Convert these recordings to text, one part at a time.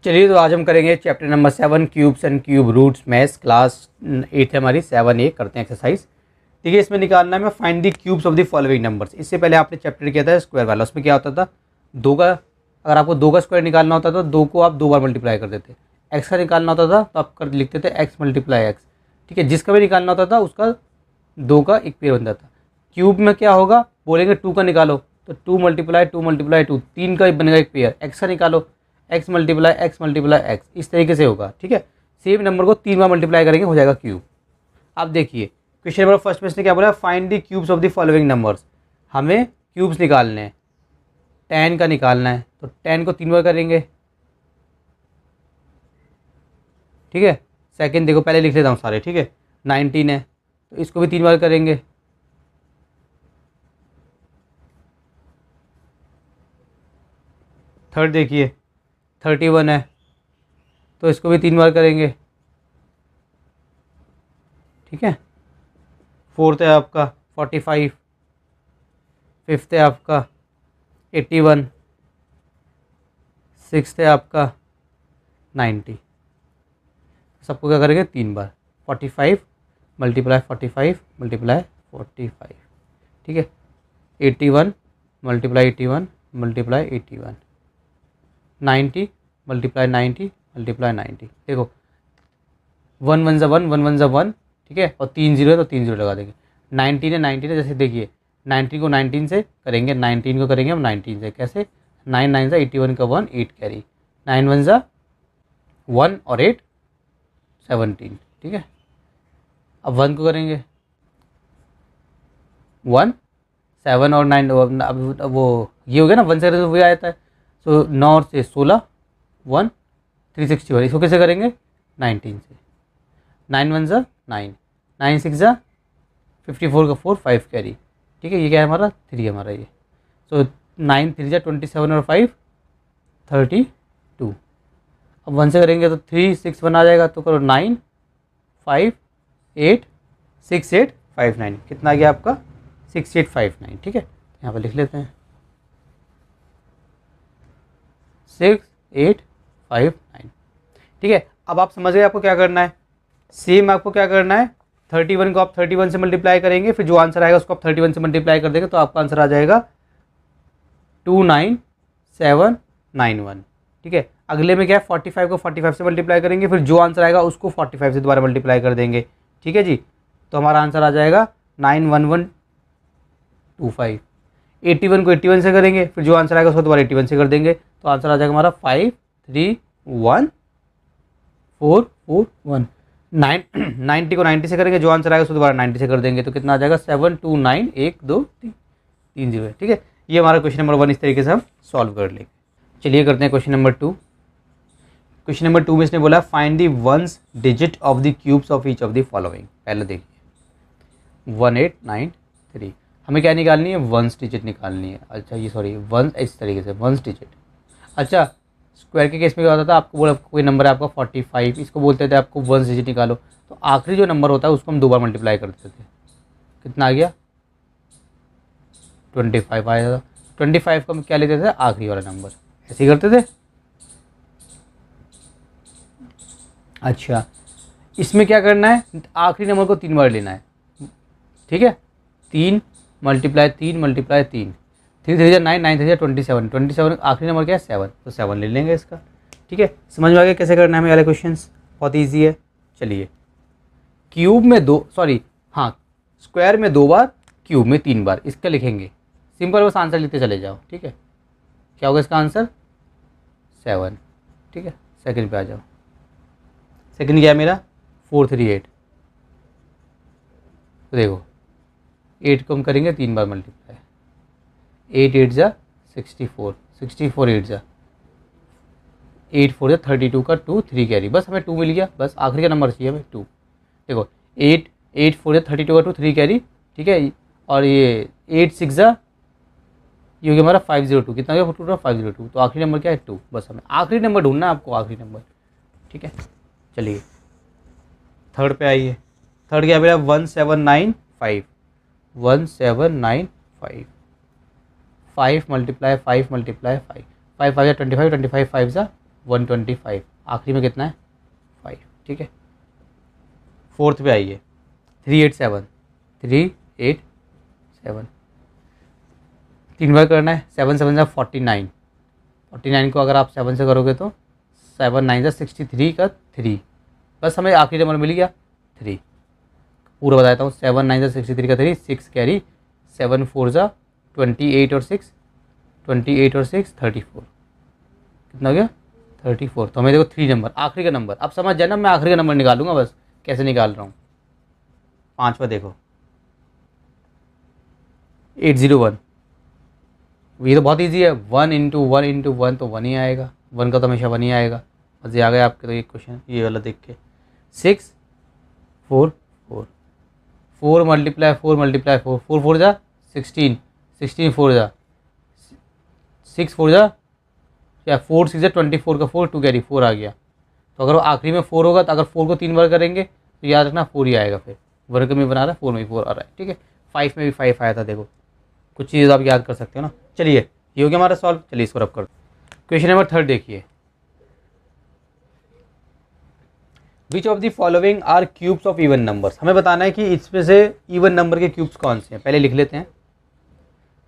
चलिए, तो आज हम करेंगे chapter number 7 cubes and cube roots maths class 8 है हमारी 7A। करते हैं एक्सरसाइज। ठीक है, इसमें निकालना है मैं find the cubes of the following numbers. इससे पहले आपने चैप्टर किया था स्क्वायर वाला। उसमें क्या होता था, दो का, अगर आपको दो का स्क्वायर निकालना होता था, दो को आप दो बार मल्टीप्लाई कर देते। एक्स का निकालना होता था तो आप कर लिखते थे एक्स मल्टीप्लाई एक्स। ठीक है, जिसका भी निकालना होता था उसका दो का एक पेयर बनता था। क्यूब में क्या होगा, बोलेंगे टू का निकालो तो टू मल्टीप्लाई टू, तीन का बनेगा एक पेयर। एक्स का निकालो, एक्स मल्टीप्लाई एक्स, इस तरीके से होगा। ठीक है, सेम नंबर को तीन बार मल्टीप्लाई करेंगे, हो जाएगा क्यूब। आप देखिए क्वेश्चन नंबर फर्स्ट में इसने क्या बोला, find the cubes of the following numbers. हमें क्यूब्स निकालने हैं, 10 का निकालना है तो 10 को तीन बार करेंगे। ठीक है, सेकंड देखो, पहले लिख लेता हूँ सारे। ठीक है, 19 है तो इसको भी तीन बार करेंगे। थर्ड देखिए 31 है तो इसको भी तीन बार करेंगे। ठीक है, फोर्थ है आपका 45, फिफ्थ है आपका 81, सिक्स्थ है आपका 90। सबको क्या करेंगे, तीन बार। 45 मल्टीप्लाई 45 मल्टीप्लाई 45। ठीक है, 81 मल्टीप्लाई 81 मल्टीप्लाई 81, 90 मल्टीप्लाई 90 मल्टीप्लाई 90। देखो वन वन ज़ा वन, वन वन ज़ा वन। ठीक है, और तीन जीरो है तो तीन जीरो लगा देंगे। 19 है, 19 है, जैसे देखिए 19 को 19 से करेंगे, 19 को करेंगे हम 19 से। कैसे, 9 9 ज़ा 81 का 1, 8 कैरी, 9 1 ज़ा 1 और 8 17। ठीक है, अब 1 को करेंगे 1 7 और 9, अब वो ये हो गया ना, 1 से तो वही आ जाता है। सो 9 और से 16 1 361। इसको कैसे करेंगे, 19 से। 9 1 ज़ा 9, 9 6 ज़ा 54 का 4, 5 कैरी। ठीक है, ये क्या है हमारा, 3 हमारा ये। सो 9 3 ज़ा 27 और 5 32। अब 1 से करेंगे तो 3 6 1 आ जाएगा, तो करो 9 5 8 6 8 5 9। कितना आ गया आपका, 6859। ठीक है, यहाँ पर लिख लेते हैं 6859। ठीक है, अब आप समझ गए आपको क्या करना है। सेम आपको क्या करना है, 31 को आप 31 से मल्टीप्लाई करेंगे, फिर जो आंसर आएगा उसको आप 31 से मल्टीप्लाई कर देंगे तो आपका आंसर आ जाएगा 29791। ठीक है, अगले में क्या है, 45 को 45 से मल्टीप्लाई करेंगे, फिर जो आंसर आएगा उसको 45 से दोबारा मल्टीप्लाई कर देंगे। ठीक है जी, तो हमारा आंसर आ जाएगा 91125। 81 को 81 से करेंगे, फिर जो आंसर आएगा उसको दोबारा 81 से कर देंगे, तो आंसर आ जाएगा हमारा 531441। 90 को 90 से करेंगे, जो आंसर आएगा उसको दोबारा 90 से कर देंगे, तो कितना आ जाएगा 72912330। ठीक है, ये हमारा क्वेश्चन नंबर 1 इस तरीके से हम सॉल्व कर लेंगे। चलिए करते हैं क्वेश्चन नंबर 2। क्वेश्चन नंबर 2 में इसने बोला find the ones digit of the cubes of each of the following. पहले देखिए 1893, हमें क्या निकालनी है, वंस डिजिट निकालनी है। अच्छा ये सॉरी वन, इस तरीके से वंस डिजिट। अच्छा, स्क्वायर के केस में क्या होता था, आपको बोला कोई नंबर है आपका 45, इसको बोलते थे आपको वंस डिजिट निकालो, तो आखिरी जो नंबर होता है उसको हम दो बार मल्टीप्लाई करते थे। कितना आ गया, 25 आया था। 25 को हम क्या लेते थे, आखिरी वाला नंबर, ऐसे ही करते थे। अच्छा, इसमें क्या करना है, आखिरी नंबर को तीन बार लेना है। ठीक है, 3 मल्टीप्लाई 3 मल्टीप्लाई 3, 3 3 जा 9, 9 3 जा 27, 27 आखिरी नंबर क्या है 7, तो 7 ले लेंगे इसका। ठीक है, समझ में आ गया कैसे करना है हमें वाले क्वेश्चंस, बहुत ईजी है। चलिए, क्यूब में दो, सॉरी हाँ, स्क्वायर में दो बार, क्यूब में तीन बार, इसका लिखेंगे सिंपल, बस आंसर लिखते चले जाओ। ठीक है, क्या होगा इसका आंसर, 7। ठीक है, सेकंड पे आ जाओ। सेकंड क्या है मेरा, 438। तो देखो 8 को हम करेंगे तीन बार मल्टीप्लाई, 8 8 जा 64, 64 8 जा 8 4 जा 32 का 2, 3 कैरी, बस हमें 2 मिल गया, बस आखिरी का नंबर चाहिए हमें 2। देखो 8 8 4 जा 32 का 2, 3 कैरी। ठीक है, और ये 8 6 जा, ये हो गया हमारा 502। कितना हो गया, 502, तो आखिरी नंबर क्या है 2। बस हमें आखिरी नंबर ढूंढना है आपको, आखिरी नंबर। ठीक है, चलिए थर्ड पे आइए। थर्ड क्या मेरा 1795, 1795, 5 मल्टीप्लाई 5 मल्टीप्लाई 5, 5 5 जा 25, 25 5 जा 125, आखिरी में कितना है 5, ठीक है। फोर्थ पे आइए 387, 387 3 बार करना है, 7 7 जा 49, 49 को अगर आप 7 से करोगे तो 7 9 जा 63 का 3, बस हमें आखिरी नंबर मिल गया 3। पूरा बता देता हूँ, 7 9 जा 63 का 3, 6 कैरी, 7 4 जा 28 और 6, 28 और 6 34, कितना हो गया 34। तो हमें देखो 3 नंबर आखिरी का नंबर, अब समझ जाए ना, मैं आखिरी का नंबर निकालूंगा बस कैसे निकाल रहा हूँ। 5वां देखो 801, ये तो बहुत इजी है, 1 इंटू 1 इंटू 1 तो 1 ही आएगा, 1 का तो हमेशा 1 ही आएगा। मजे आ गए आपके तो ये क्वेश्चन, ये वाला देख के। 6 4 4, 4 मल्टीप्लाई 4 मल्टीप्लाई 4, 4 4 जा 16, 16 4 जा 6 4 जा या 4 6 जा 24 का 4, 2 कैरी 4 आ गया। तो अगर वो आखिरी में 4 होगा तो अगर 4 को 3 बार करेंगे तो याद रखना 4 ही आएगा, फिर वर्ग में बना रहा है 4 में भी 4 आ रहा है, ठीक है। 5 में भी 5 आया था, देखो कुछ चीज़ आप याद कर सकते हो ना। चलिए ये हो गया हमारा सॉल्व, चलिए इसको रब कर। क्वेश्चन नंबर 3 देखिए, which of the following are cubes of even numbers. हमें बताना है कि इसमें से इवन नंबर के क्यूब्स कौन से हैं। पहले लिख लेते हैं,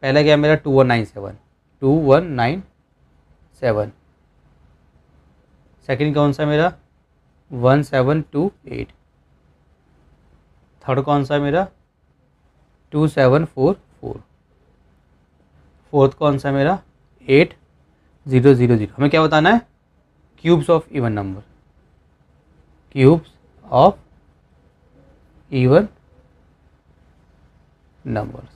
पहला क्या है मेरा 2197, 2197। सेकंड कौन सा मेरा 1728, थर्ड कौन सा मेरा 2744, फोर्थ कौन सा मेरा 8000। हमें क्या बताना है, cubes of even number, cubes of even numbers.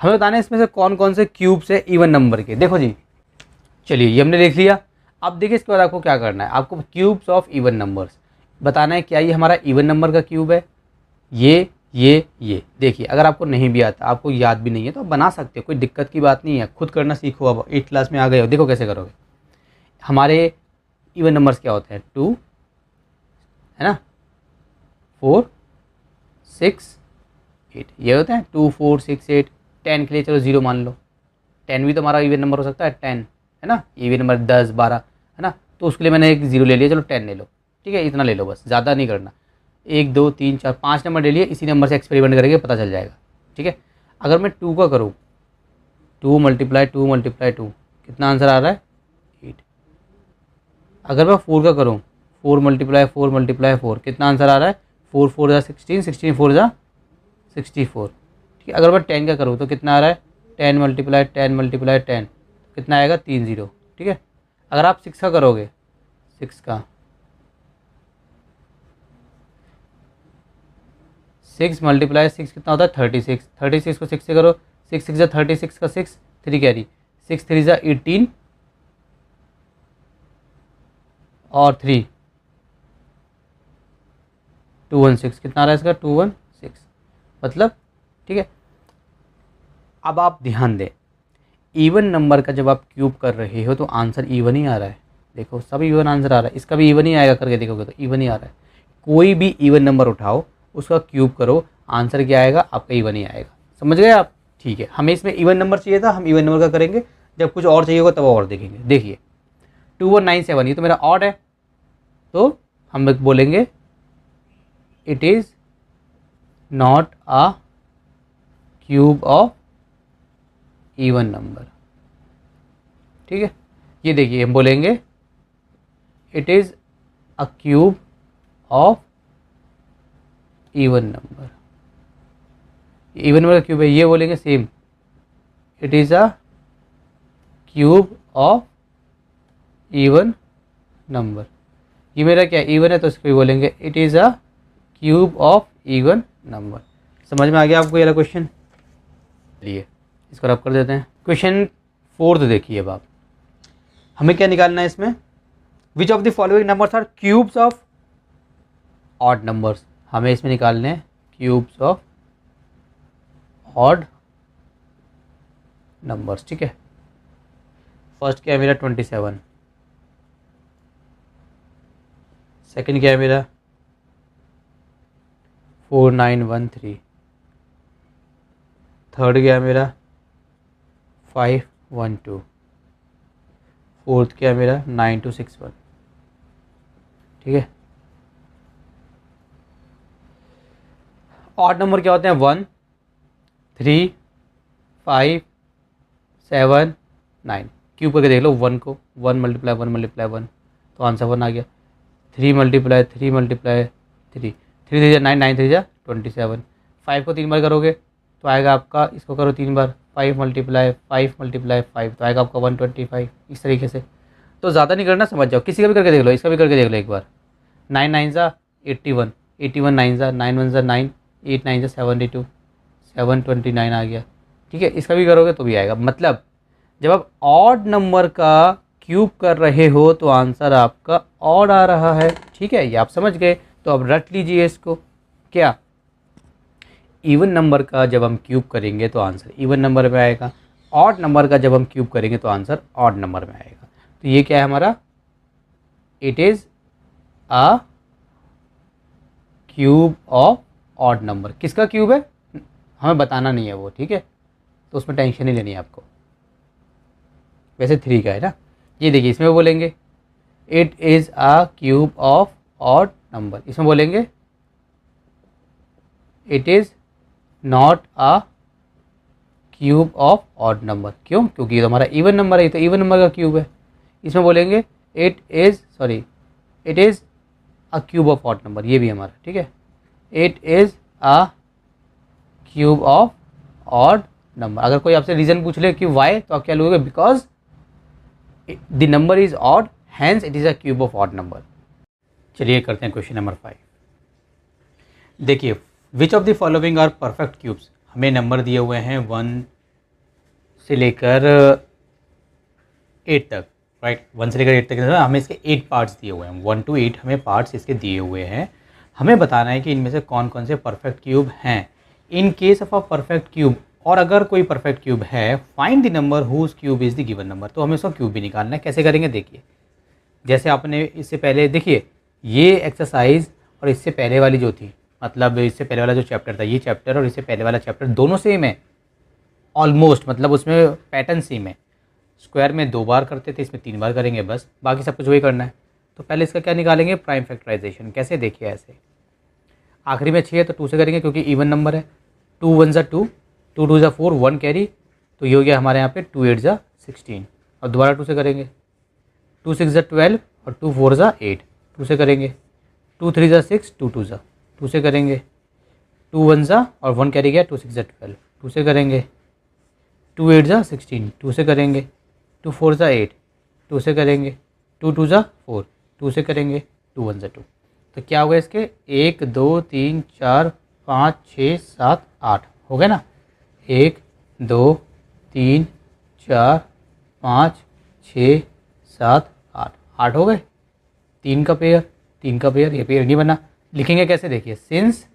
हमें बताना है इसमें से कौन कौन से क्यूब्स है इवन नंबर के। देखो जी, चलिए ये हमने लिख लिया। अब देखिए इसके बाद आपको क्या करना है, आपको क्यूब्स ऑफ इवन नंबर्स बताना है। क्या ये हमारा इवन नंबर का क्यूब है, ये देखिए, अगर आपको नहीं भी आता, आपको याद भी नहीं है तो आप बना सकते हो, कोई दिक्कत की बात नहीं है, खुद करना सीखो। अब 8th क्लास में आ गए हो, देखो कैसे करोगे। हमारे इवन नंबर्स क्या होते हैं, 2 है ना, 4 6 8, ये होते हैं 2 4 6 8। 10 के लिए चलो 0 मान लो, 10 भी तो हमारा इवन नंबर हो सकता है, 10 है ना, इवन नंबर 10 12 है ना, तो उसके लिए मैंने एक 0 ले लिया, चलो 10 ले लो, ठीक है, इतना ले लो बस, ज़्यादा नहीं करना। 1 2 3 4 5 नंबर ले लिए, इसी नंबर से एक्सपेरिमेंट करेंगे, पता चल जाएगा, ठीक है। अगर मैं 2 का करूँ, 2 मल्टीप्लाई 2 मल्टीप्लाई 2, कितना आंसर आ रहा है 8। अगर मैं 4 का करूँ, 4 मल्टीप्लाई 4 मल्टीप्लाई 4, कितना आंसर आ रहा है 4 4 जा 16, 16 4 जा 64, ठीक है। अगर मैं 10 का करूँ तो कितना आ रहा है 10 मल्टीप्लाई 10 मल्टीप्लाई 10, कितना आएगा 30, ठीक है। अगर आप 6 का करोगे, 6 का 6 मल्टीप्लाई 6 कितना होता है 36, 36 को 6 से करो, 6 6 जा 36 का 6, 3 कैरी, 6 3 जा 18 और 3 216, कितना आ रहा है इसका 216, मतलब, ठीक है। अब आप ध्यान दें, इवन नंबर का जब आप क्यूब कर रहे हो तो आंसर इवन ही आ रहा है, देखो सब इवन आंसर आ रहा है, इसका भी इवन ही आएगा, करके देखोगे तो इवन ही आ रहा है। कोई भी इवन नंबर उठाओ, उसका क्यूब करो, आंसर क्या आएगा आपका इवन ही आएगा, समझ गए आप, ठीक है। हमें इसमें इवन नंबर चाहिए था, हम इवन नंबर का करेंगे, जब कुछ और चाहिए होगा तब और देखेंगे। देखिए 2197, ये तो मेरा ऑड है, तो हम बोलेंगे it is not a cube of even number, ठीक है। ये देखिए हम बोलेंगे it is a cube of even number, even number का क्यूब है, ये बोलेंगे same, it is a cube of even number. ये मेरा क्या इवन है तो इसको भी बोलेंगे it is a cube of even number. समझ में आ गया आपको ये वाला क्वेश्चन, चलिए इसको रब कर देते हैं। क्वेश्चन 4 देखिए, अब आप हमें क्या निकालना है इसमें, which of the following numbers are cubes of odd numbers. हमें इसमें निकालने हैं क्यूब्स ऑफ ऑड नंबर्स, ठीक है। फर्स्ट क्या है मेरा 27, सेकंड क्या है मेरा 4913, थर्ड क्या है मेरा 512, फोर्थ क्या है मेरा 9261, ठीक है। ऑड नंबर क्या होते हैं 1, 3, 5, 7, 9। क्यूब करके देख लो 1 को, 1 मल्टीप्लाई 1 मल्टीप्लाई 1 तो आंसर 1 आ गया। 3 मल्टीप्लाई 3 मल्टीप्लाई 3, 3 3 9, 9 3 27। 5 को 3 बार करोगे तो आएगा आपका, इसको करो 3 बार, 5 मल्टीप्लाई 5 मल्टीप्लाई 5 तो आएगा आपका 125। इस तरीके से तो ज़्यादा नहीं करना, समझ जाओ। किसी का भी करके देख लो, इसका भी करके देख लो एक बार। 9 9 ज़ा 81, 81 9 ज़ा 9 1 ज़ा 9, 8 9 ज़ा 72, 729 आ गया, ठीक है। इसका भी करोगे तो भी आएगा। मतलब जब आप ऑड नंबर का क्यूब कर रहे हो तो आंसर आपका ऑड आ रहा है, ठीक है। ये आप समझ गए। तो अब रट लीजिए इसको। क्या इवन नंबर का जब हम क्यूब करेंगे तो आंसर इवन नंबर में आएगा, ऑड नंबर का जब हम क्यूब करेंगे तो आंसर ऑड नंबर में आएगा। तो ये क्या है हमारा, it is a cube of odd number. किसका क्यूब है हमें बताना नहीं है वो, ठीक है, तो उसमें टेंशन नहीं लेनी है आपको। वैसे 3 का है ना। ये देखिए इसमें बोलेंगे it is a cube of odd number, इसमें बोलेंगे it is not a cube of odd number. क्यों? क्योंकि ये तो हमारा इवन नंबर है, तो इवन नंबर का क्यूब है। इसमें बोलेंगे it is a cube of odd number, ये भी हमारा, ठीक है। It is a cube of odd number. अगर कोई आपसे रीज़न पूछ ले कि वाई, तो आप क्या लोगे, because the number is odd hence it is a cube of odd number. चलिए करते हैं क्वेश्चन नंबर 5। देखिए which of the following are perfect cubes. हमें नंबर दिए हुए हैं 1 से लेकर 8 तक, राइट। 1 से लेकर 8 तक हमें इसके 8 पार्ट्स दिए हुए हैं, 1 to 8 हमें पार्ट्स इसके दिए हुए हैं। हमें बताना है कि इनमें से कौन कौन से परफेक्ट क्यूब हैं। In case of a perfect cube, और अगर कोई परफेक्ट क्यूब है, find the number whose cube is the given number. तो हमें उसका क्यूब भी निकालना है। कैसे करेंगे देखिए, जैसे आपने इससे पहले देखिए ये एक्सरसाइज और इससे पहले वाली जो थी, मतलब इससे पहले वाला जो चैप्टर था, ये चैप्टर और इससे पहले वाला चैप्टर दोनों सेम है ऑलमोस्ट, मतलब उसमें पैटर्न सेम है। स्क्वायर में 2 बार करते थे, इसमें 3 बार करेंगे बस, बाकी सब कुछ वही करना है। तो पहले इसका क्या निकालेंगे, प्राइम फैक्टराइजेशन। कैसे देखिए, ऐसे आखिरी में 6 है तो 2 से करेंगे क्योंकि इवन नंबर है। 2 1 ज़ा 2, 2 2 ज़ा 4, 1 कैरी, तो ये हो गया हमारे यहाँ पे 2 8 ज़ा 16। और दोबारा 2 से करेंगे, 2 6 ज़ा 12 और 2 4 ज़ा 8, 2 से करेंगे। 2 3 ज़ा 6, 2 2 ज़ा, 2 से करेंगे। 2 1 ज़ा और 1 कैरी गया, 2 6 ज़ा 12, 2 से करेंगे। 2 8 ज़ा 16, 2 से करेंगे। 2 4 ज़ा 8, 2 से करेंगे। 2 2 ज़ा 4, 2 से करेंगे। 2 1 ज़ा 2। तो क्या हो गया इसके, 1 2 3 4 5 6 7 8 हो गए ना। 1 2 3 4 5 6 7 8, 8 हो गए। 3 का पेयर, 3 का पेयर, ये पेयर नहीं बना। लिखेंगे कैसे देखिए, सिंस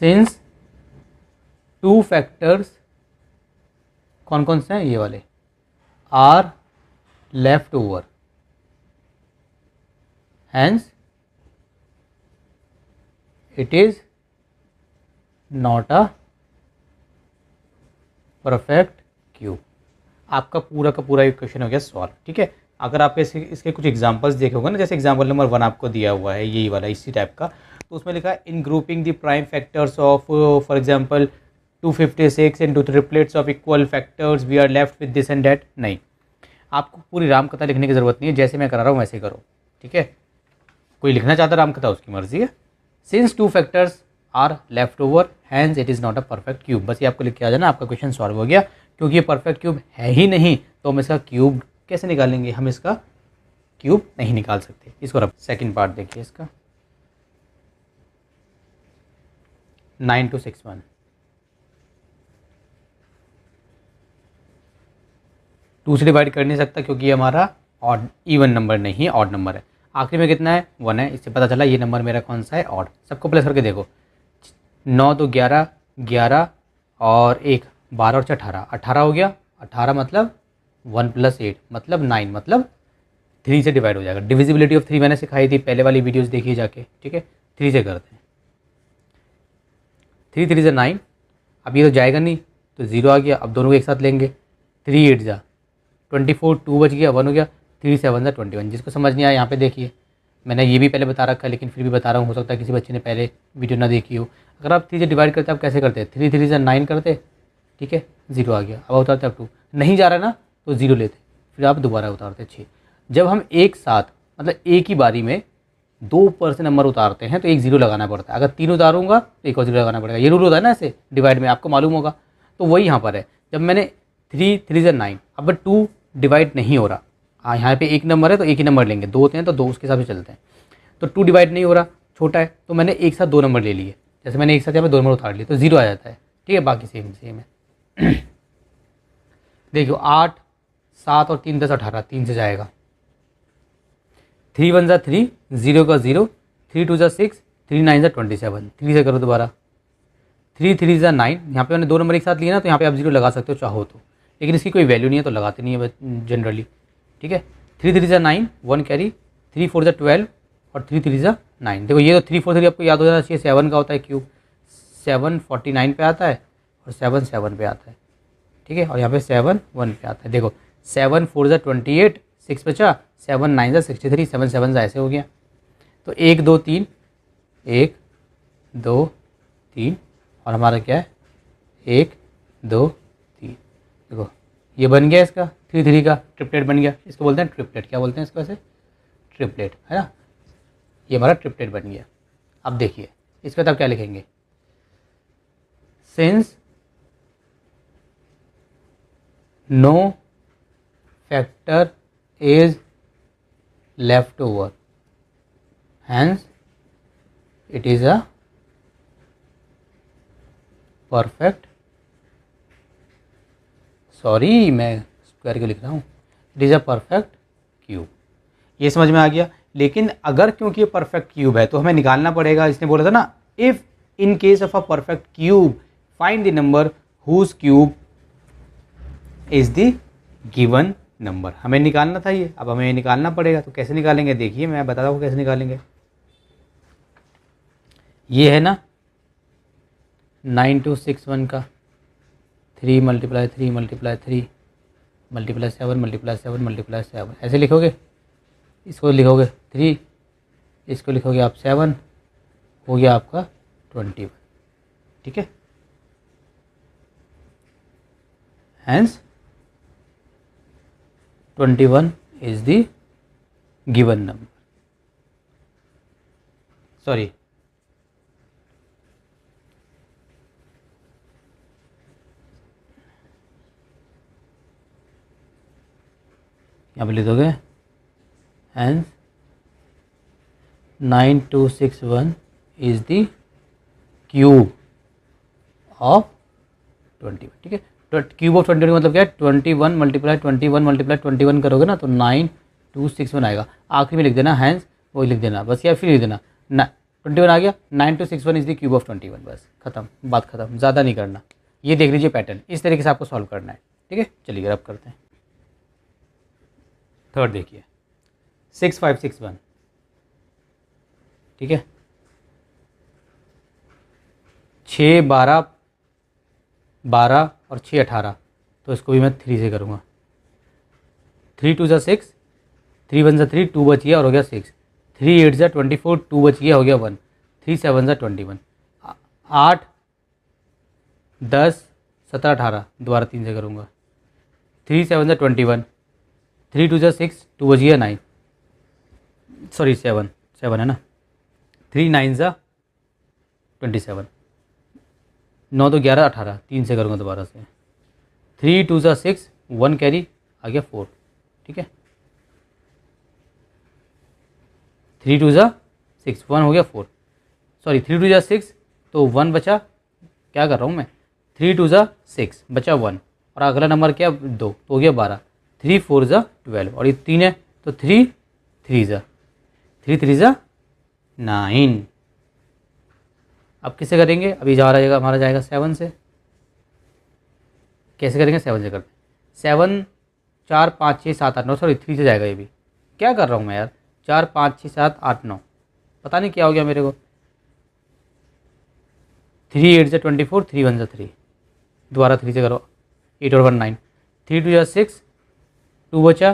सिंस 2 फैक्टर्स, कौन कौन से हैं ये वाले, are left over, hence it is not a perfect cube. आपका पूरा का पूरा इक्वेशन हो गया सॉल्व, ठीक है। अगर आप इसके कुछ एग्जांपल्स देखे होंगे ना, जैसे एग्जांपल नंबर 1 आपको दिया हुआ है यही वाला, इसी टाइप का, तो उसमें लिखा है in grouping the prime factors of for example 256 into triplets of equal factors we are left with this and that. नहीं, आपको पूरी रामकथा लिखने की ज़रूरत नहीं है, जैसे मैं करा रहा हूँ वैसे करो, ठीक है। कोई लिखना चाहता रामकथा उसकी मर्जी है। Since 2 factors are left over hence it is not a perfect cube. बस ये आपको लिख के आ जाना, आपका क्वेश्चन सॉल्व हो गया। क्योंकि ये परफेक्ट क्यूब है ही नहीं तो हम इसका क्यूब कैसे निकालेंगे, हम इसका क्यूब नहीं निकाल सकते। इसको रब सेकेंड पार्ट देखिए इसका, 9261। 2 से डिवाइड कर नहीं सकता क्योंकि ये हमारा ऑड इवन नंबर नहीं, ऑड नंबर है। आखिरी में कितना है, 1 है, इससे पता चला ये नंबर मेरा कौन सा है, ऑड। सबको प्लस करके देखो, 9 2 11, 11 और 1 12 और 18, 18 हो गया। 18 मतलब 1 + 8 मतलब 9, मतलब 3 से डिवाइड हो जाएगा। डिविजिबिलिटी ऑफ 3 मैंने सिखाई थी, पहले वाली वीडियोस देखिए जाके, ठीक है। 3 से करते हैं, 3 3 से 9, अब ये तो जाएगा नहीं तो 0 आ गया। अब दोनों को एक साथ लेंगे, 3 8 जा 24, 2 बच गया, 1 हो गया, 3 7 जा 21। जिसको समझ नहीं आया यहाँ पे देखिए, मैंने ये भी पहले बता रखा है लेकिन फिर भी बता रहा हूँ, हो सकता है किसी बच्चे ने पहले वीडियो ना देखी हो। अगर आप 3 से डिवाइड करते आप कैसे करते हैं, 3 3 से 9 करते, ठीक है, 0 आ गया। अब उतारते आप 2, नहीं जा रहा ना तो 0 लेते, फिर आप दोबारा उतारते 6। जब हम एक साथ मतलब एक ही बारी में 2% नंबर उतारते हैं तो एक 0 लगाना पड़ता है। अगर 3 उतारूंगा तो एक और 0 लगाना पड़ेगा। ये रूल होता है ना ऐसे डिवाइड में, आपको मालूम होगा। तो वही यहाँ पर है, जब मैंने 3 3 से 9, अब 2 डिवाइड नहीं हो रहा, हाँ यहाँ पे एक नंबर है तो एक ही नंबर लेंगे, 2 होते हैं तो 2 उसके हिसाब से चलते हैं। तो 2 डिवाइड नहीं हो रहा, छोटा है, तो मैंने एक साथ 2 नंबर ले लिए। जैसे मैंने एक साथ यहाँ पे 2 नंबर उतार लिए तो 0 आ जाता है, ठीक है। बाकी सेम सेम है। देखो 8 7 और 3 10 18, 3 से जाएगा। 3 1 जा 3, 0 का 0, 3 2 जा 6, 3 9 जा 27। 3 से करो दोबारा, 3 3 जा 9। यहाँ पे मैंने 2 नंबर एक साथ लिए ना तो यहाँ पे आप 0 लगा सकते हो चाहो तो, लेकिन इसकी कोई वैल्यू नहीं है तो लगाते नहीं है जनरली, ठीक है। 3 3 जा 9, 1 कैरी, 3 4 जा 12 और 3 3 जा 9। देखो ये तो 3 4 3 आपको याद हो जाना चाहिए, 7 का होता है क्यूब, 7 49 पे आता है और 7 7 पे आता है, ठीक है। और यहाँ पे 7 1 पे आता है। देखो 7 4 जा 28, 6 बचा, 7 9 जा 63, 7 7 जा ऐसे हो गया। तो 1 2 3, 1 2 3 और हमारा क्या है 1 2 3। देखो ये बन गया इसका 3 3 का ट्रिपलेट बन गया। इसको बोलते हैं ट्रिपलेट, क्या बोलते हैं इसको वैसे, ट्रिपलेट, है ना। ये हमारा ट्रिपलेट बन गया। अब देखिए इस पर तब क्या लिखेंगे, since no factor is left over hence it is a perfect, sorry मैं स्क्वायर क्यों लिख रहा हूँ, it is a perfect cube. ये समझ में आ गया। लेकिन अगर क्योंकि ये परफेक्ट क्यूब है तो हमें निकालना पड़ेगा, इसने बोला था ना, if in case of a perfect cube find the number whose cube is the given number. हमें निकालना था ये, अब हमें निकालना पड़ेगा। तो कैसे निकालेंगे, देखिए मैं बताता हूँ कैसे निकालेंगे। ये है ना 9261 का 3 × 3 × 3 × 7 × 7 × 7, ऐसे लिखोगे। इसको लिखोगे 3, इसको लिखोगे आप 7, हो गया आपका 21, ठीक है। Hence 21 is the given number, sorry यहाँ पे लिख दोगे hence 9261 is the cube of 21, ठीक है। तो क्यूब ऑफ 21 मतलब क्या है, 21 × 21 × 21 करोगे ना तो 9261 आएगा। आखिरी में लिख देना हैंस, वही लिख देना बस, या फिर लिख देना 21 आ गया, 9261 इज द क्यूब ऑफ 21, बस खत्म, बात खत्म, ज़्यादा नहीं करना। ये देख लीजिए पैटर्न, इस तरीके से आपको सॉल्व करना है, ठीक है। चलिए अब करते हैं थर्ड। देखिए 6561, ठीक है। 6 12 12 और 6 18, तो इसको भी मैं 3 से करूँगा। 3 2 जा 6, 3 1 जा 3, 2 बच गया और हो गया 6, 3 8 जा 24, 2 बच गया हो गया 1, 3 7 जा 21, 8 10 17 18, दोबारा 3 से करूँगा। 3 7 जा 21, 3 2 जा 6, 2 बच गया 9, सॉरी 7 है ना, 3 9 जा 27, 9 तो 11 18, 3 से करूँगा दोबारा से। 3 2 जा 6, 1 कैरी आ गया 4, ठीक है। 3 2 जा 6, 1 हो गया 4, सॉरी 3 2 जा 6 तो 1 बचा, क्या कर रहा हूँ मैं, 3 2 जा 6 बचा 1 और अगला नंबर क्या 2, तो हो गया 12, 3 4 जा 12 और ये 3 है तो 3 3 जा 9। अब किससे करेंगे, अभी जा रहा हमारा जाएगा 7 से। कैसे करेंगे, 7 से करते हैं। 7 4 5 6 7 8 9, सॉरी 3 से जाएगा ये भी, क्या कर रहा हूँ मैं यार, 4 5 6 7 8 9, पता नहीं क्या हो गया मेरे को। 3 8 × 24, 3 1 3, दोबारा 3 से करो, 8 और 1 9, 3 2 6, 2 बचा,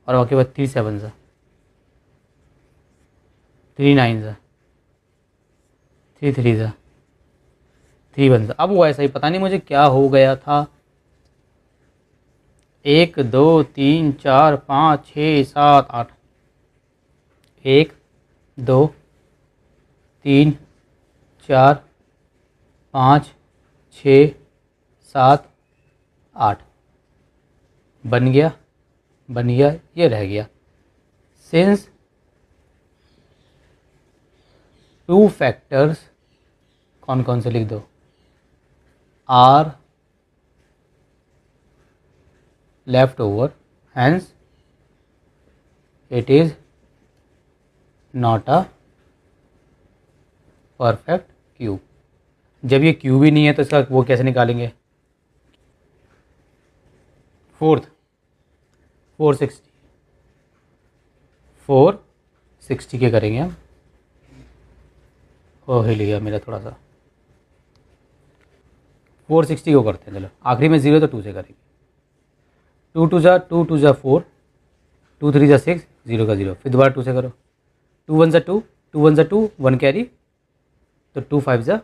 और बाकी बाद 3 7 3 9 3 3 3 1। अब वो ऐसा ही पता नहीं मुझे क्या हो गया था। 1 2 3 4 5 6 7 8, 1 2 3 4 5 6 7 8, बन गया, ये रह गया। सिंस 2 फैक्टर्स, कौन कौन से लिख दो, are left over, hence it is not a perfect cube. जब ये क्यूब ही नहीं है तो इसका वो कैसे निकालेंगे। 460 के करेंगे हम। ओ हिल गया मेरा थोड़ा सा। 460 को करते हैं, चलो आखिरी में 0 तो 2 से करेंगे। 2 2 ज़ा 2, 2 ज़ा 4, 2 3 ज़ा 6, 0 का 0, फिर दोबारा 2 से करो। 2 1 ज़ा 2, 2 1 ज़ा 2, 1 कैरी, तो 2 5 ज़ा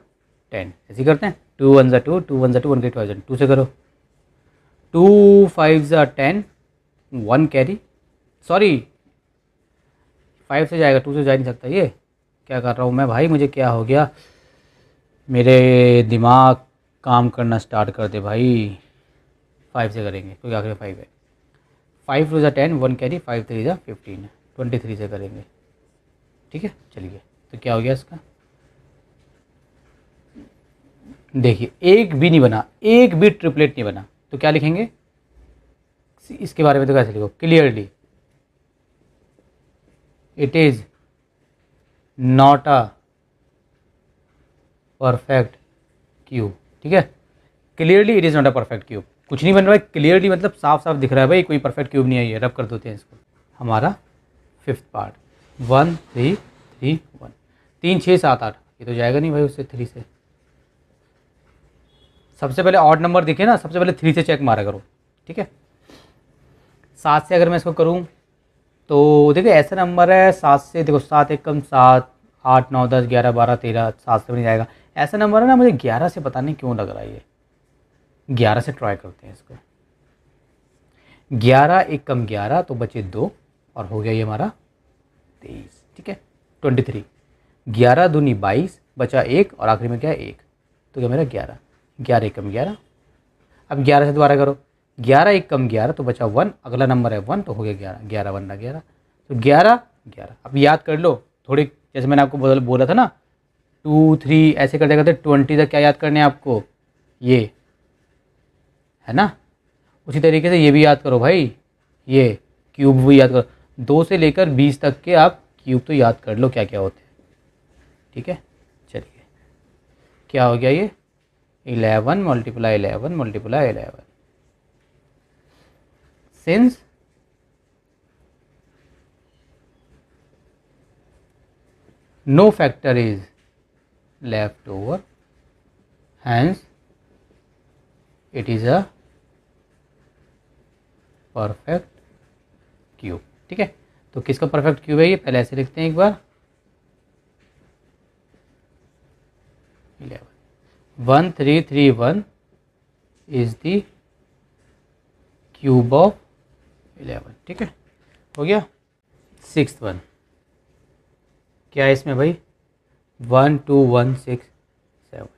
10, ऐसे ही करते हैं। 2 1 ज़ा 2, 2 1 ज़ा 2, 1 कैरी 2, 2 से करो। 2 5 ज़ा 10, 1 कैरी, सॉरी 5 से जाएगा, 2 से जा नहीं सकता। ये क्या कर रहा हूँ मैं भाई, मुझे क्या हो गया, मेरे दिमाग काम करना स्टार्ट कर दे भाई। 5 से करेंगे क्योंकि आखिर में 5 है। 5 2 ज़ा 10, 1 कैरी, 5 3 ज़ा 15, 23 से करेंगे। ठीक है, चलिए तो क्या हो गया इसका, देखिए एक भी नहीं बना, एक भी ट्रिपलेट नहीं बना, तो क्या लिखेंगे इसके बारे में, तो कैसे लिखो, clearly it is not a perfect cube. ठीक है, clearly it is not a perfect cube, कुछ नहीं बन रहा है, क्लियरली मतलब साफ साफ दिख रहा है भाई कोई परफेक्ट क्यूब नहीं है ये। रब कर देते हैं इसको। हमारा 5th पार्ट 1 3 3 1, 3 6 7 8, ये तो जाएगा नहीं भाई उससे 3 से। सबसे पहले ऑड नंबर दिखे ना, सबसे पहले 3 से चेक मारा करो। ठीक है, 7 से अगर मैं इसको करूँ तो देखो ऐसा नंबर है 7 से, देखो 7 1 कम 7, 8 9 10 11 12 13, 7 से भी नहीं जाएगा। ऐसा नंबर है ना, मुझे 11 से पता नहीं क्यों लग रहा है ये। 11 से ट्राई करते हैं इसको। 11 1 कम 11, तो बचे 2, और हो गया ये हमारा 23। ठीक है, 23, 11 दूनी 22, बचा 1, और आखिरी में क्या है 1, तो क्या मेरा 11, 11 1 कम 11। अब 11 से दोबारा करो, 11 1 कम 11, तो बचा 1, अगला नंबर है 1, तो हो गया 11, 11 1 11, तो 11 11। अब याद कर लो थोड़ी, जैसे मैंने आपको बोला था ना 2 3 ऐसे करते करते 20 तक क्या याद करने हैं आपको, ये है ना। उसी तरीके से ये भी याद करो भाई, ये क्यूब भी याद करो, 2 से लेकर 20 तक के आप क्यूब तो याद कर लो क्या क्या होते हैं। ठीक है, चलिए क्या हो गया ये, 11 × 11 × 11। Since no factor is left over, hence it is a perfect cube. ठीक है, तो किसका परफेक्ट क्यूब है ये, पहले ऐसे लिखते हैं एक बार, 11 1 3 3 1 इज द क्यूब ऑफ 11। ठीक है, हो गया। 6th वन क्या है इसमें भाई, 1 2 1 6 7,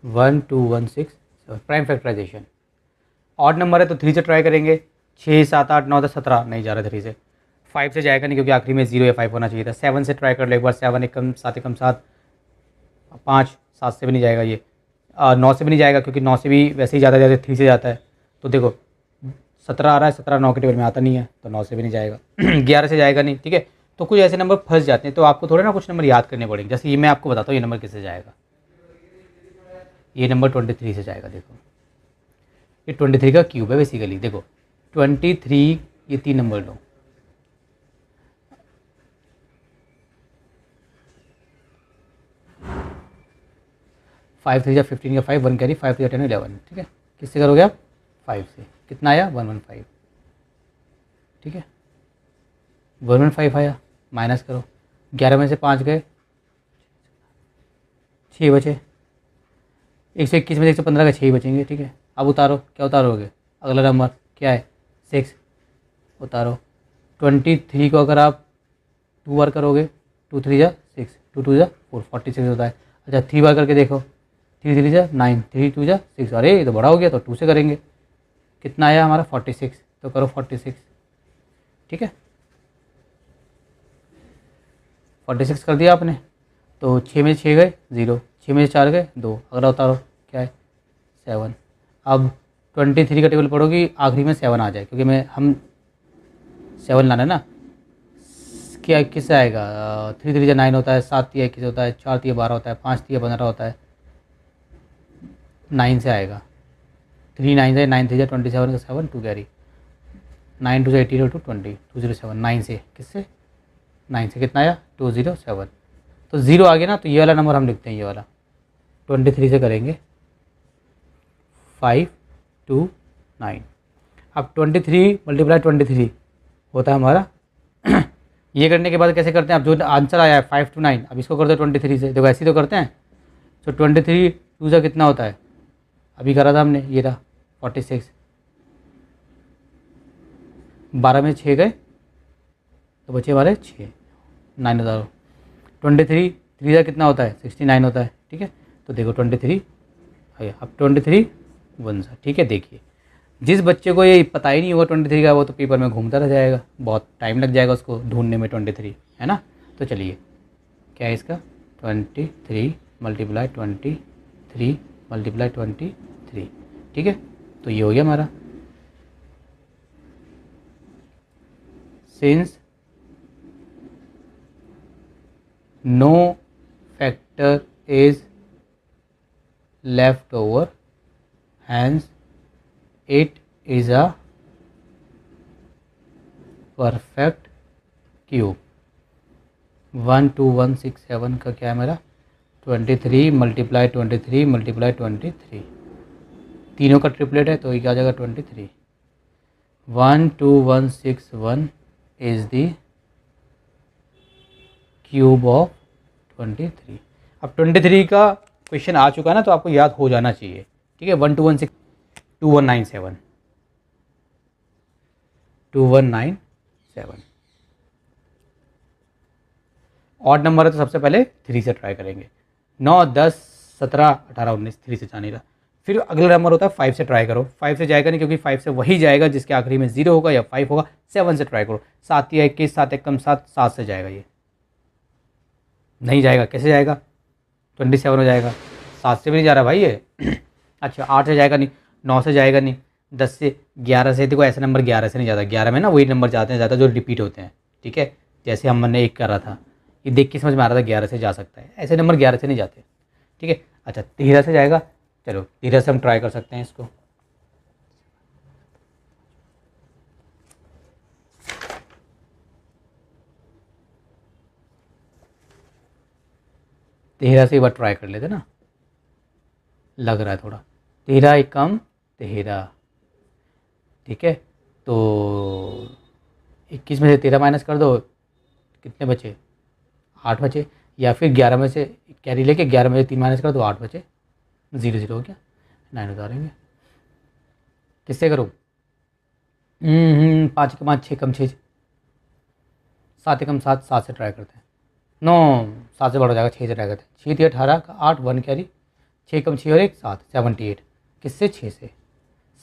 1 2 1 6 7, प्राइम फैक्टराइजेशन। ऑड नंबर है तो 3 से ट्राई करेंगे, 6 7 8 9 10 17, नहीं जा रहा 3 से। 5 से जाएगा नहीं क्योंकि आखिरी में 0 या 5 होना चाहिए था। 7 से ट्राई कर लो एक बार, 7 1 कम 7 1 कम 7, 5 7 से भी नहीं जाएगा ये, 9 से भी नहीं जाएगा क्योंकि 9 से भी वैसे ही ज़्यादा ज़्यादा 3 से जाता है। तो देखो 17 आ रहा है, 17 9 के टेबल में आता नहीं है, तो 9 से भी नहीं जाएगा। 11 से जाएगा नहीं। ठीक है, तो कुछ ऐसे नंबर फंस जाते हैं, तो आपको थोड़े ना कुछ नंबर याद करने पड़ेंगे। जैसे ये मैं आपको बताता हूँ ये नंबर किससे जाएगा, ये नंबर 23 से जाएगा। देखो ये 23 का क्यूब है बेसिकली। देखो 23, ये 3 नंबर लो, 5 3 15 का 5 1 कैरी 5 3 10 11, ठीक है। किससे करोगे आप? 5 से। कितना आया? 115, ठीक है। 115 आया, माइनस करो, 11 में से 5 गए, 6 बचे, 121 में से 115 का 6 बचेंगे, ठीक है। अब उतारो, क्या उतारोगे? अगला नंबर क्या है? 6 उतारो। 23 को अगर आप 2 बार करोगे, 2 3 जा 6, 2 2 जा 4, 46 होता है। अच्छा 3 बार करके देखो, 3 3 जा 9, 3 2 जा 6, अरे ये तो बड़ा हो गया, तो 2 से करेंगे। कितना आया हमारा? 46, तो करो 46, ठीक है। 46 कर दिया आपने, तो 6 में 6 गए 0, 6 में 4 गए 2, अगला उतारो, क्या है? 7। अब 23 का टेबल पढ़ोगी, आखिरी में 7 आ जाए, क्योंकि हम 7 लाना है ना। क्या किससे आएगा? 3 3 9 होता है, 7 3 21 होता है, 4 3 12 होता है, 5 3 15 होता है, 9 से आएगा। 3 9 से 9 3 27 का 7 2 कैरी, 9 2 से 18 2 20 207, 9 से, किससे? 9 से कितना आया? 207। तो 0 आ गया ना, तो ये वाला नंबर हम लिखते हैं, ये वाला 23 से करेंगे 5 2 9। अब 23 मल्टीप्लाई 23 होता है हमारा ये करने के बाद कैसे करते हैं? अब जो आंसर आया है 5 2 9, अब इसको करते हैं 23 से, देखो ऐसे ही तो करते हैं। तो 23 2 से कितना होता है? अभी करा था हमने, ये रहा 46, 12 में 6 गए, तो बचे हमारे 6, 9 उतारो। 23 3 से कितना होता है? 69 होता है, ठीक है। तो देखो 23 आया, अब 23 1 सा, ठीक है। देखिए जिस बच्चे को ये पता ही नहीं होगा 23 का, वो तो पेपर में घूमता रह जाएगा, बहुत टाइम लग जाएगा उसको ढूंढने में 23, है ना। तो चलिए क्या है इसका? 23 मल्टीप्लाई 23 मल्टीप्लाई 23, ठीक है। तो ये हो गया हमारा। Since no factor is left over, hence it is a perfect cube. 1 2 1 6 7 का क्या है मेरा? 23 मल्टीप्लाई 23 मल्टीप्लाई 23, तीनों का ट्रिपलेट है, तो ये क्या आ जाएगा? 23। 1 2 1 6 1 इज़ द क्यूब ऑफ 23। अब 23 का क्वेश्चन आ चुका है ना, तो आपको याद हो जाना चाहिए, ठीक है। 1 2 1 6 2197 2197 ऑड नंबर है, तो सबसे पहले 3 से ट्राई करेंगे। 9 10 17 18 19 3 से जा नहीं रहा। फिर अगला नंबर होता है 5 से ट्राई करो। 5 से जाएगा नहीं, क्योंकि 5 से वही जाएगा जिसके आखिरी में 0 होगा या 5 होगा। 7 से ट्राई करो। 7 या 21 7 1 कम 7 7 से जाएगा, ये नहीं जाएगा। कैसे जाएगा? 27 हो जाएगा। 7 से भी नहीं जा रहा भाई ये अच्छा 8 से जाएगा नहीं, 9 से जाएगा नहीं, 10 से 11 से, देखो ऐसा नंबर 11 से नहीं जाता। 11 में ना वही नंबर जाते हैं ज़्यादा जो रिपीट होते हैं, ठीक है। जैसे हमने 1 करा था, ये देख के समझ में आ रहा था 11 से जा सकता है, ऐसे नंबर 11 से नहीं जाते, ठीक है। अच्छा 13 से जाएगा, चलो 13 से हम ट्राई कर सकते हैं इसको। तेरह से एक बार ट्राई कर लेते ना, लग रहा है थोड़ा। 13 एकम 13, ठीक है। तो 21 में से 13 माइनस कर दो, कितने बचे? 8 बचे। या फिर 11 में से कैरी लेके 11 में से 3 माइनस कर दो, 8 बचे। 0 0 हो गया, 9 उतारेंगे। किससे करूँ? 5 के 5 6 कम 6, 7 एकम 7, 7 से ट्राई करते हैं। 9 7 से बड़ा हो जाएगा, 6 से ट्राई करते हैं। 6 3 18 का 8 1 कैरी, 6 कम 6 और 1 7 78। किससे? 6 से।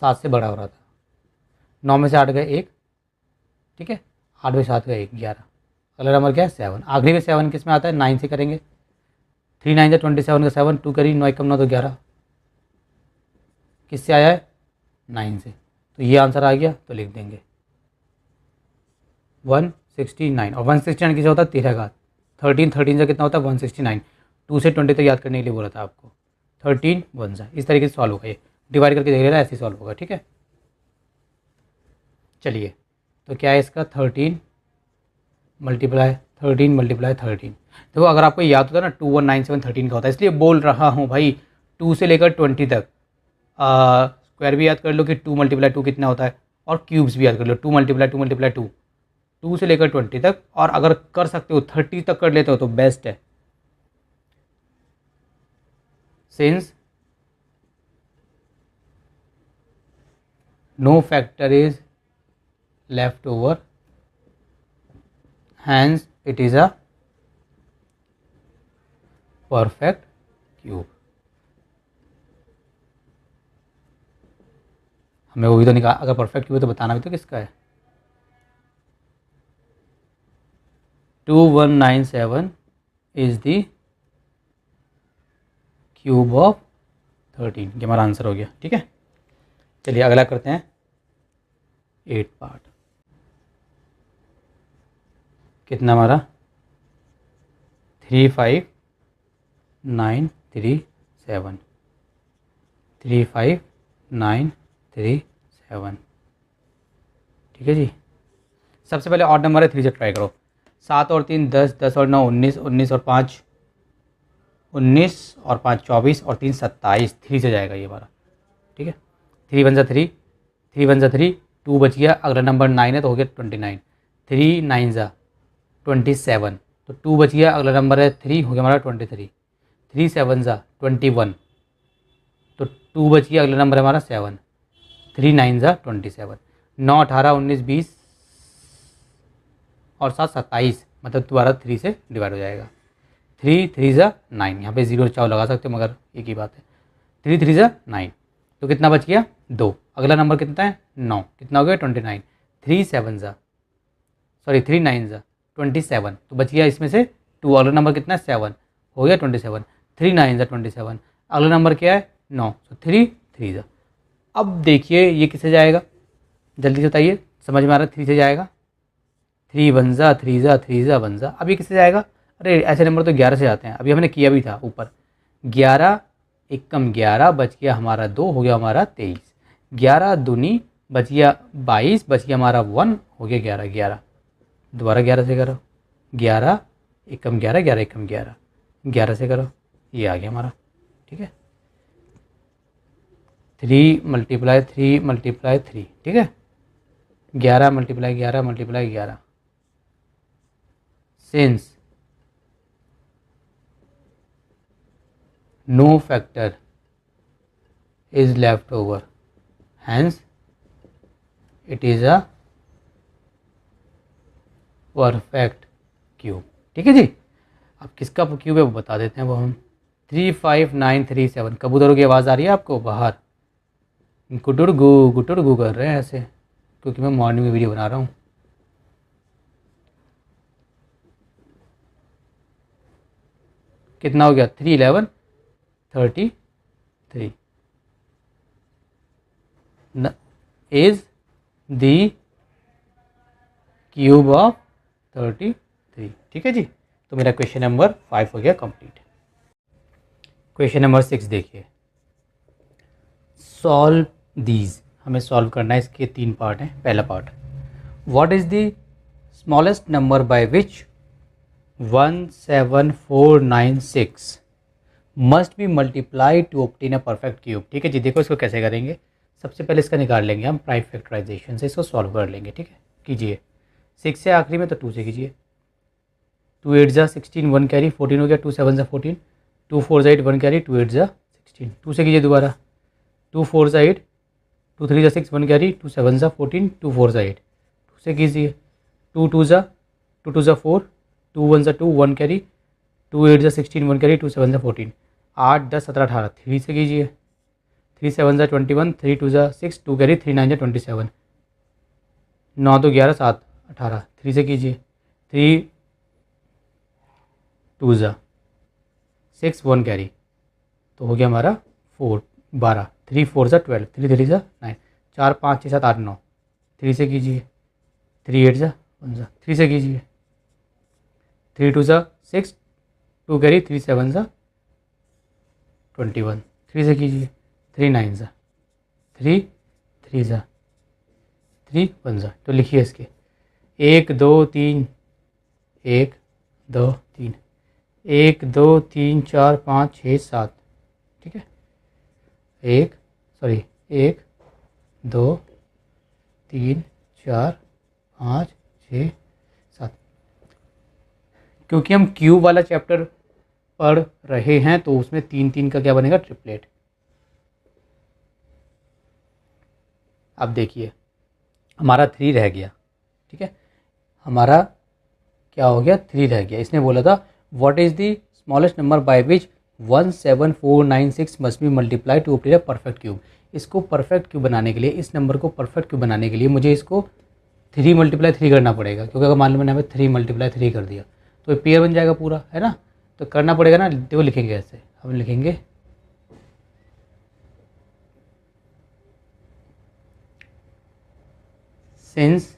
7 से बड़ा हो रहा था। 9 में से 8 गए 1, ठीक है। 8 में 7 गए 1 11। अगला नंबर क्या है? 7। आखिरी में 7 किस में आता है? 9 से करेंगे। 3 9 से 27 का 7 2 करी, 9 कम 9 तो 11। किससे आया है? 9 से। तो ये आंसर आ गया, तो लिख देंगे 169। और 169 किसे होता है? 13 का। 13 13 से कितना होता है? 169। 2 से 20 तो याद करने के लिए बोला था आपको। 13 1 सा, इस तरीके से सॉल्व होगा। ये डिवाइड करके देख लेना, ऐसे ही सॉल्व होगा, ठीक है। चलिए तो क्या है इसका? 13 मल्टीप्लाई 13 मल्टीप्लाई 13। देखो अगर आपको याद होता है ना 2197 13 का होता है, इसलिए बोल रहा हूँ भाई 2 से लेकर 20 तक स्क्वायर भी याद कर लो कि 2 × 2 कितना होता है, और क्यूब्स भी याद कर लो 2 × 2 × 2, 2 से लेकर 20 तक, और अगर कर सकते हो 30 तक कर लेते हो तो बेस्ट है। Since no factor is left over, hence it is a perfect cube. हमें वो भी तो निकाल, अगर परफेक्ट क्यूब है तो बताना भी तो किसका है। 2197 इज द क्यूब ऑफ 13, ये हमारा आंसर हो गया। ठीक है, चलिए अगला करते हैं 8 पार्ट। कितना हमारा 35937, 35937। ठीक है जी, सबसे पहले ऑड नंबर है 3 से ट्राई करो। 7 और 3 10, 10 और 9 19, 19 और 5 19 और 5 24 और 3 27, 3 से जाएगा ये हमारा। ठीक है, 3 1 3, 3 1 3, 2 बच गया, अगला नंबर 9 है तो हो गया 29, 3 9 27, तो 2 बच गया, अगला नंबर है 3, हो गया हमारा 23, 3 7 21, तो 2 बच गया, अगला नंबर है हमारा 7, 3 9 27, 9 18 19 20 और 7 27, मतलब दोबारा 3 से डिवाइड हो जाएगा। 3 3 9, यहाँ पे 0 चाव लगा सकते हो मगर एक ही बात है। 3 3 9, तो कितना बच गया 2, अगला नंबर कितना है 9, कितना हो गया 29, 3 7 3 9 27, तो बच गया इसमें से 2, अगला नंबर कितना है 7, हो गया 27, 3 9 27, अगला नंबर क्या है 9, तो 3 3। अब देखिए ये किससे जाएगा, जल्दी से बताइए, समझ में आ रहा है 3 से जाएगा, 3 1 3 3 1, अब ये किससे जाएगा, अरे ऐसे नंबर तो 11 से जाते हैं, अभी हमने किया भी था ऊपर। 11 एकम 11 बच गया हमारा 2, हो गया हमारा 23, 11 दूनी बच गया 22, बच गया हमारा 1, हो गया 11 11, दोबारा 11 से करो, 11 एकम 11 11 एकम 11, 11 से करो, ये आ गया हमारा। ठीक है, 3 × 3 × 3, ठीक है, 11 × 11 × 11, since no factor is left over, hence it is a perfect cube। ठीक है जी, अब किसका क्यूब है वो बता देते हैं वो हम। 35937, कबूतरों की आवाज़ आ रही है आपको बाहर, गुटुर गु कर रहे हैं ऐसे, क्योंकि मैं मॉर्निंग में वीडियो बना रहा हूँ। कितना हो गया 3 11 33 is the क्यूब ऑफ 33। ठीक है जी, तो मेरा क्वेश्चन नंबर 5 हो गया कंप्लीट। क्वेश्चन नंबर 6 देखिए, सॉल्व दीज, हमें सॉल्व करना है, इसके 3 पार्ट हैं। पहला part, what is the smallest number by which 17496 must be multiply two obtain a perfect cube. ठीक है जी, देखो इसको कैसे करेंगे। सबसे पहले इसका निकाल लेंगे हम प्राइम फैक्टराइजेशन से, इसको सॉल्व कर लेंगे। ठीक है, कीजिए 6 से आखिरी में तो 2 से कीजिए। 2 8 16, 1 कैरी 14 हो गया, 2 7 14, 2 4 8 1 कैरी, 2 8 16, 2 से कीजिए दोबारा, 2 4 8, 2 3 6 1 कैरी, 2 7 14, 2 4 8, 2 से कीजिए, 2 2 4, 2 1 2 1 कैरी, 2 8 16 1 कैरी, 2 7 14, 8 10 17 18, 3 से कीजिए, 3 7 21, 3 2 6, 2 कैरी, 3 9 27, 9 2 11 7 18, 3 से कीजिए, 3 2 6 1 कैरी, तो हो गया हमारा 4 12, 3 4 12, 3 3 9, 4 5 6 7 8 9, 3 से कीजिए, 3 8 1, 3 से कीजिए, 3 2 6, 2 कैरी, 3 7 21, 3 से कीजिए, 3 9 3 3 3 1, तो लिखिए इसके 1 2 3 1 2 3 1 2 3 4 5 6 7। ठीक है, एक 2 3 4 5 6 7। क्योंकि हम क्यूब वाला चैप्टर पढ़ रहे हैं तो उसमें 3 3 का क्या बनेगा, ट्रिपलेट। अब देखिए हमारा 3 रह गया, ठीक है, हमारा क्या हो गया, 3 रह गया। इसने बोला था what is the smallest number by which 17496 must be multiply two obtain a perfect cube. इसको परफेक्ट क्यूब बनाने के लिए, इस नंबर को परफेक्ट क्यूब बनाने के लिए मुझे इसको 3 × 3 करना पड़ेगा, क्योंकि अगर मान लो मैंने यहाँ पे 3 × 3 कर दिया तो ये पेयर बन जाएगा पूरा, है ना। तो करना पड़ेगा ना, देखो लिखेंगे ऐसे, हम लिखेंगे since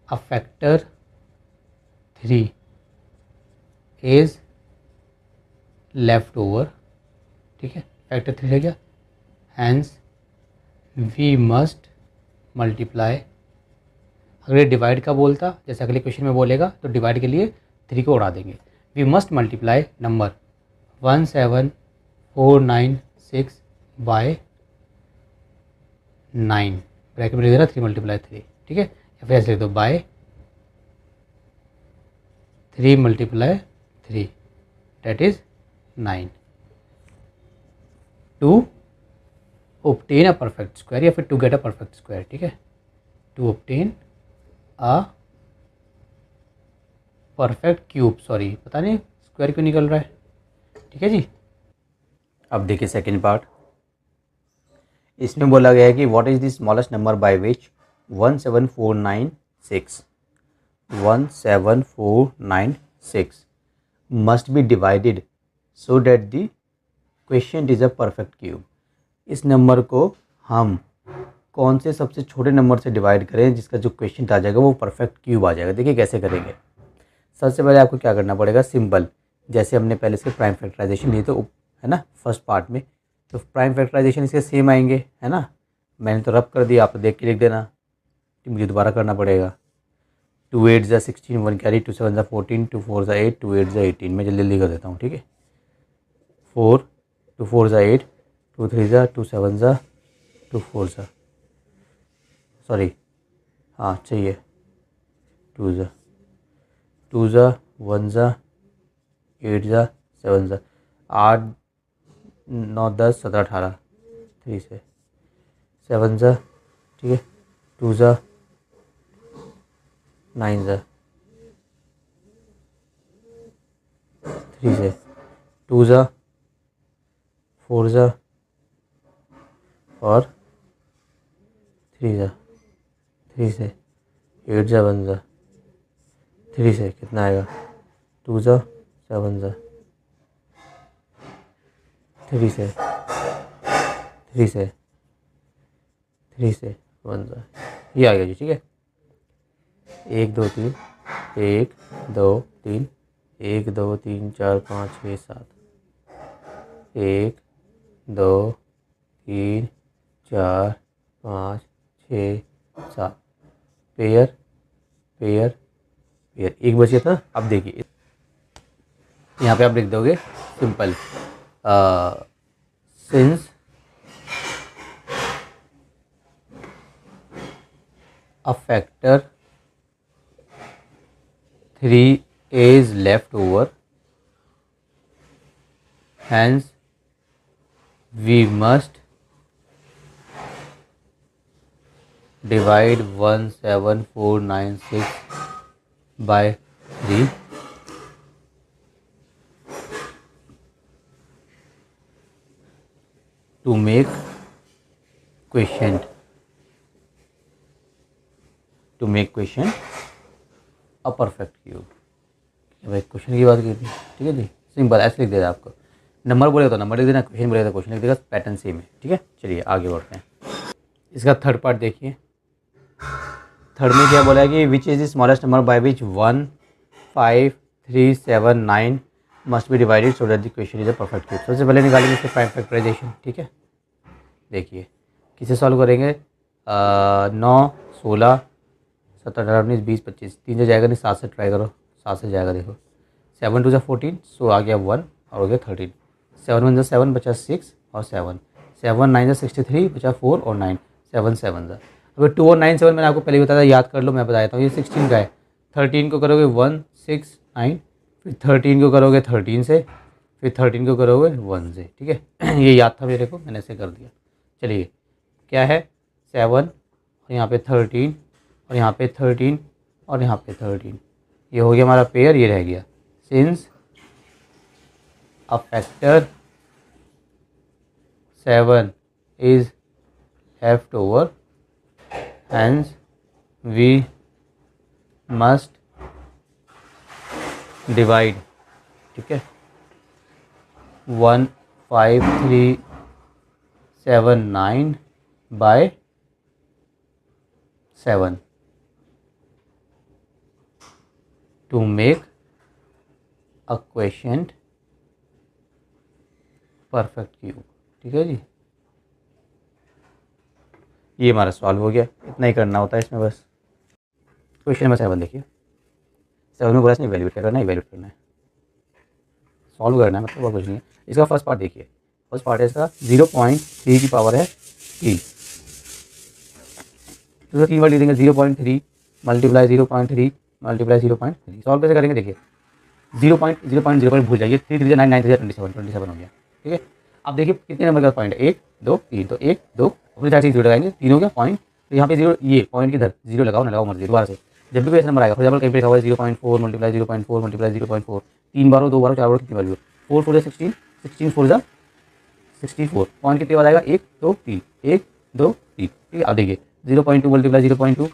a factor 3 is left over, ठीक है, फैक्टर 3 रह गया, हैंस वी मस्ट मल्टीप्लाई। अगर ये डिवाइड का बोलता, जैसे अगले क्वेश्चन में बोलेगा, तो डिवाइड के लिए 3 को उड़ा देंगे। We must multiply number 17496 by 9, bracket में लिख देना 3 × 3, ठीक है, या फिर ऐसे लिख दो by 3 × 3 that is 9 to obtain a perfect square, या फिर to get a perfect square, ठीक है, to obtain a perfect cube. Sorry, पता नहीं स्क्वायर क्यों निकल रहा है, ठीक है जी। अब देखिए सेकेंड पार्ट, इसमें बोला गया है कि what is the smallest number by which 17496 must be divided so that the question is a perfect cube. इस नंबर को हम कौन से सबसे छोटे नंबर से डिवाइड करें जिसका जो क्वेश्चन आ जाएगा वो परफेक्ट क्यूब आ जाएगा। देखिए कैसे करेंगे। सबसे पहले आपको क्या करना पड़ेगा, सिंपल, जैसे हमने पहले इसके प्राइम फैक्टराइजेशन लिए तो, है ना, फर्स्ट पार्ट में, तो प्राइम फैक्टराइजेशन इसके सेम आएंगे, है ना। मैंने तो रब कर दिया, आप तो देख के लिख देना, मुझे दोबारा करना पड़ेगा। 2 8 ज़ा 16, 1 कैरी, 2 7 ज़ा 14, 2 4 ज़ा 8, 2 8 ज़ा 18। मैं जल्दी जल्दी कर देता हूँ, ठीक है। 4 2 4 ज़ा 8, 2 3 ज़ा 2 7 ज़ा 2 4 ज़ा, सॉरी हाँ चाहिए 2 ज़ा 2 ज़ा 1 ज़ा 8 ज़ा 7 ज़ा 8 9 10 17 18, 3 से 7 ज़ा, ठीक है, 2 ज़ा 9 ज़ा, 3 से 2 ज़ा 4 ज़ा और 3 ज़ा, 3 से 8 ज़ा 1 ज़ा, 3 से कितना आएगा 2 ज़ा 7 ज़ा, 3 से 3 से 3 से 1 ज़ा, ये आ गया जी, ठीक है। 1 2 3 1 2 3 1 2 3 4 5 6 7, 1 2 3 4 5 6 7, पेयर पेयर पेयर, एक बच गया था। अब देखिए यहाँ पे आप लिख दोगे simple, since a factor 3 is left over, hence we must divide 17496 by 3 to make quotient a perfect cube. भाई क्वेश्चन की बात की थी, ठीक है जी, सिंपल ऐसे लिख देगा। आपको नंबर बोलेगा तो नंबर लिख देना, क्वेश्चन बोलेगा तो क्वेश्चन लिख देगा, पैटर्न सेम है, ठीक है। चलिए आगे बढ़ते हैं। इसका थर्ड पार्ट देखिए। थर्ड में क्या बोला है कि which is the smallest number by which 1 5 3 7 9 must be divided so that the question is a perfect cube. सबसे पहले निकालेंगे इसके प्राइम फैक्टराइजेशन, ठीक है। देखिए किसे सॉल्व करेंगे, 9 16 17 18 19 20 25, 3 से जाएगा नहीं, 7 से ट्राई करो, 7 से जाएगा। देखो 7 2 ज़ा 14, सो आ गया 1 और हो गया 13, 7 1 7 बचा 6 और 7, 7 9 63 बचा 4 और 9, 7 7 ज़ा। अगर 2 और 9 7 मैंने आपको पहले बताया था, याद कर लो, मैं बताता हूँ। ये 16 का है, 13 को करोगे 1 6 9, फिर 13 को करोगे 13 से, फिर 13 को करोगे 1 से, ठीक है। ये याद था मेरे को, मैंने ऐसे कर दिया। चलिए क्या है 7 और यहाँ पे 13 और यहाँ पे 13 और यहाँ पे 13, ये हो गया हमारा पेयर, ये रह गया। Since a factor 7 is left over, hence we must divide, ठीक है, 1 5 3 7 9 by 7 to make a quotient perfect cube, ठीक है जी। ये हमारा सॉल्व हो गया, इतना ही करना होता है इसमें बस। क्वेश्चन नंबर 7 देखिए, 7 में बोला इसने इवैल्यूएट क्या करना है, इवैल्यूएट करना है, सॉल्व करना है, मतलब और कुछ नहीं है। इसका फर्स्ट पार्ट देखिए, फर्स्ट पार्ट है इसका 0.3 की पावर है 3, तो 3 बार लिख देंगे 0.3 मल्टीप्लाई 0.3 मल्टीप्लाई 0.3। सॉल्व कैसे करेंगे देखिए, 0.0 भूल जाइए, 3 3 9 9 27 27 हो गया, ठीक है। अब देखिए कितने नंबर का पॉइंट है, 1 2 3, तो 1 2 अपनी साइड से 0 लगाएंगे, 3 हो गया पॉइंट, तो यहाँ पे 0, ये पॉइंट किधर 0 लगाओ ना लगाओ मर्जी, दोबारा से जब भी कोई ऐसा नंबर आएगा, फॉर एग्जाम्पल कहीं पे लिखा हुआ है 0.4 मल्टीप्लाई 0.4 मल्टीप्लाई 0.4, 3 बार हो 2 बार हो 4 बार, कितनी बार हो, 4 4 16, 16 4 जा 64, पॉइंट कितने बाद आएगा 1 2 3, 1 2 3, ठीक है। अब देखिए 0.2 मल्टीप्लाई 0.2,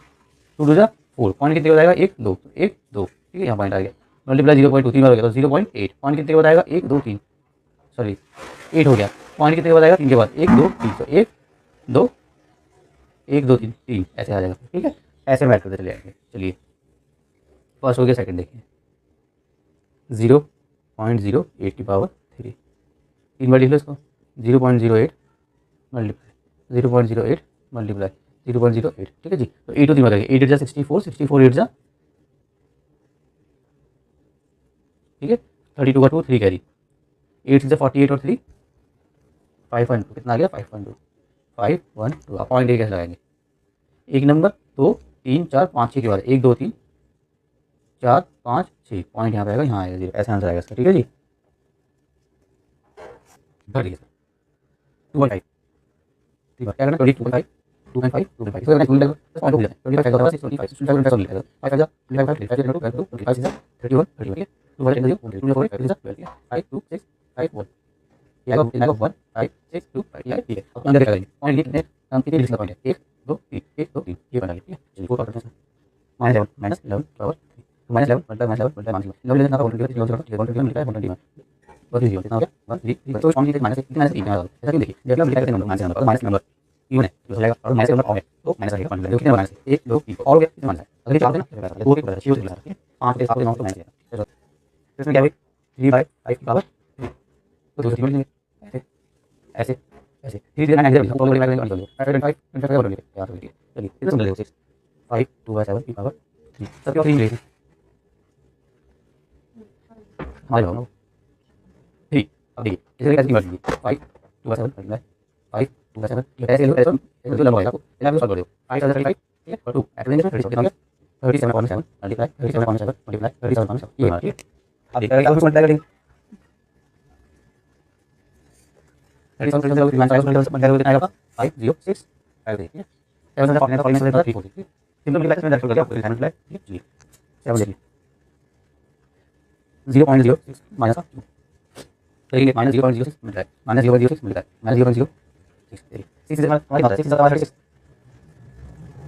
2 2 जा 4, पॉइंट कितने बाद आएगा 1 2 1 2, ठीक है, यहाँ पॉइंट आ गया, मल्टीप्लाई 0.2 3 बार हो गया तो 0.8, पॉइंट कितने बाद आएगा 1 2 3, सॉरी 8 हो गया, पॉइंट कितने के बाद आएगा 3 के बाद 1 2 3, तो 1 2 1 2 3 3 ऐसे आ जाएगा, ठीक है। ऐसे में ऐड करते चले जाएंगे। चलिए फर्स्ट हो गया, सेकंड देखिए 0.08 की पावर 3, 3 बार लिख लो इसको, 0.08 मल्टीप्लाई 0.08 मल्टीप्लाई 0.08, ठीक है जी। तो 8 3 बार 8 8 जा 64, 64 8 जा, ठीक है, 32 का 2 3 कैरी, 8 से 48 और 3 5.2, कितना आ गया 5.2 5.2। आप पॉइंट कैसे लगाएंगे, एक नंबर 2 3 4 5 6 के बाद 1 2 3 4 5 6, पॉइंट यहाँ पे आएगा, यहाँ आएगा 0, ऐसा आंसर आएगा इसका, ठीक है जी। भर दिए 2.5, ठीक है, क्या करना 2.5 2.5 2.5, इसको करना 2 लगा बस पॉइंट हो जाता है, 25 का 6 25 25 लिखेगा 5 जा 25 25 25 25 से 31 31, ठीक है, 2 बार 0 2 4 5 2 6 5 1, ये आएगा 1 5 6 2 5, ठीक है। अब अंदर क्या करेंगे, पॉइंट लिखने हम कितने लिखना पॉइंट है 1 2 3 1 2 3, ये बना लिया, ठीक है। चलिए 4 करते हैं, -11 -11 पावर -11 -11 11 लेना पॉइंट कितना 1 बहुत इजी होता है, कितना हो गया 1 3 तो पॉइंट माइनस 3 ऐसा क्यों, देखिए जब हम लिखा करते हैं माइनस नंबर इवन है तो चलेगा, और माइनस नंबर ऑफ है तो माइनस रहेगा, पॉइंट कितने माइनस 1 2 3 और हो गया, कितने माइनस है, अगर ये 4 देना तो 2 के बराबर 6 हो जाएगा, ठीक है, 5 के 7 के 9 तो माइनस है, तो इसमें क्या है 3/5 की पावर, तो 2 से 3 ऐसे ऐसे ऐसे 3 0 9 0 तो बोलेगा 5 25 25 का बोलेगा यार, ठीक है। चलिए इधर समझ लो 6 5 2/7 की पावर 3, सब क्या 3 ले हमारे भाव 3। अब देखिए इसे कैसे निकाल लीजिए 5 2/7 मल्टीप्लाई 5 2/7, ऐसे लो ऐसे जो लंबा होगा आपको इतना भी सॉल्व कर दो 5 35, ठीक है, और 2 ऐसे देंगे 37 कितना हो गया 37.7 मल्टीप्लाई 37.7 मल्टीप्लाई 37.7, ये ठीक है। अब देखिए आप उसको मल्टीप्लाई करेंगे 37 कितना आएगा 506 ठीक है, 7 से 49 का 3 4 ठीक है, सिंपल मल्टीप्लाई में डायरेक्ट कर दिया आपको मल्टीप्लाई, ठीक है। चलिए 7 देखिए 0.06 माइनस का 2 करेंगे -0.06 मल्टीप्लाई -0.06 मल्टीप्लाई -0.06, 6 से हमारी बात है 6 से 36,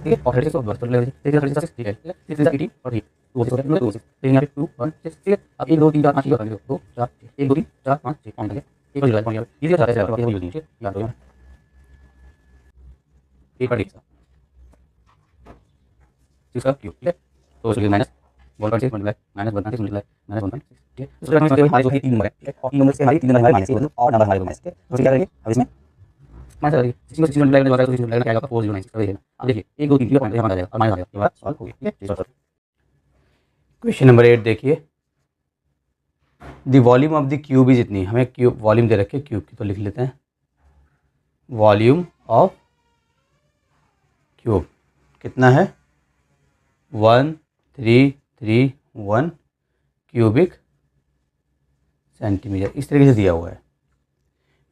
ठीक है, और 36 को बस कर लेंगे 6 से 36, ठीक है, 6 से 18 और 3 2 से 2 से तो यहाँ पे 2 1 6, ठीक है। अब 1 2 3 4 5 6 कर 2 4 1 2 3 4 5 6 पॉइंट आ गया, एक और डिवाइड पॉइंट इजी हो जाता है, ये यूज नहीं है याद रखिए, एक पर देखिए इसका क्यूब, ठीक है, तो इसके minus 1.6 multiply minus 1.6 multiply minus 1.6, ठीक है। उसके बाद हमारे जो है 3 नंबर है, ठीक है, और 3 नंबर से हमारी 3 नंबर हमारे माइनस है, और नंबर हमारे माइनस, ठीक है। तो क्या करेंगे अब इसमें माइनस करिए 16 मल्टीप्लाई करने के बाद 16 मल्टीप्लाई क्या आएगा 4096, अब देखिए अब देखिए 1 2 3 का पॉइंट यहाँ आ जाएगा और माइनस आ जाएगा, ये बात सॉल्व हो गई, ठीक है। क्वेश्चन नंबर 8 देखिए, the volume of the cube is इतनी, हमें क्यूब वॉल्यूम दे रखे क्यूब की, तो लिख लेते हैं वॉल्यूम ऑफ क्यूब कितना है 1331 क्यूबिक सेंटीमीटर, इस तरीके से दिया हुआ है।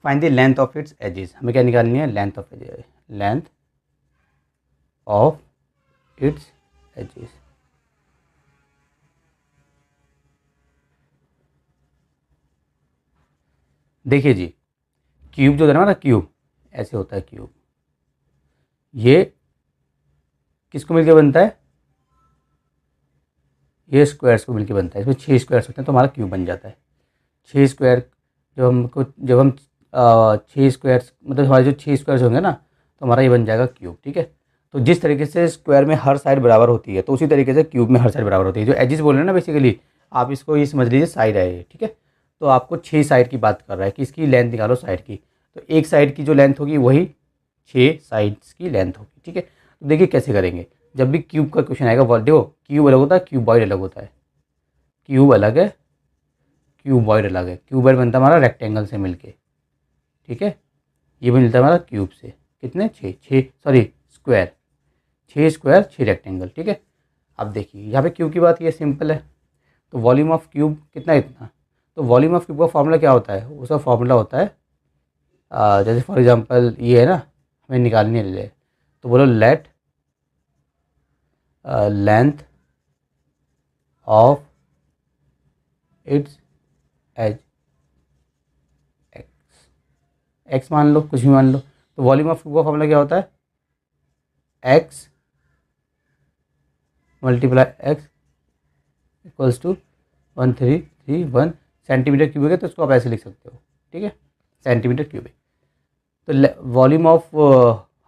Find the length of its edges, हमें क्या निकालनी है length of edges, length of its edges. देखिए जी क्यूब जो है ना क्यूब ऐसे होता है, क्यूब ये किसको मिलके बनता है, ये स्क्वायर्स को मिलके बनता है, इसमें 6 स्क्वायर्स होते हैं तो हमारा क्यूब बन जाता है। 6 स्क्वायर जब हम 6 स्क्वायर्स मतलब हमारे जो 6 स्क्वायर्स होंगे ना तो हमारा ये बन जाएगा क्यूब। ठीक है, तो जिस तरीके से स्क्वायर में हर साइड बराबर होती है तो उसी तरीके से क्यूब में हर साइड बराबर होती है। जो एजिस बोल रहे हैं ना बेसिकली आप इसको ये समझ लीजिए साइड है ये। ठीक है, तो आपको 6 साइड की बात कर रहा है कि इसकी लेंथ निकालो साइड की, तो एक साइड की जो लेंथ होगी वही 6 साइड्स की लेंथ होगी। ठीक है, तो देखिए कैसे करेंगे, जब भी क्यूब का क्वेश्चन आएगा देखो क्यूब अलग होता है क्यूबॉइड अलग होता है, क्यूब अलग है क्यूबॉइड अलग है। क्यूबॉइड बनता है हमारा रेक्टेंगल से मिलके, ठीक है, ये मिलता है हमारा क्यूब से कितने 6 सॉरी स्क्वायर, 6 स्क्वायर 6 रेक्टेंगल। ठीक है, अब देखिए यहाँ पे क्यूब की बात की है, सिंपल है, तो वॉल्यूम ऑफ क्यूब कितना इतना, तो वॉल्यूम ऑफ क्यूब का फॉर्मूला क्या होता है, उसका फॉर्मूला होता है जैसे फॉर एग्जांपल ये है ना हमें निकालने ले, तो बोलो let length of its edge x, x मान लो कुछ भी मान लो, तो वॉल्यूम ऑफ क्यूब का फॉर्मूला क्या होता है x multiply x equals to 1331 centimetre cubic है, तो इसको आप ऐसे लिख सकते हो। ठीक है, सेंटीमीटर क्यूबिक। तो वॉल्यूम ऑफ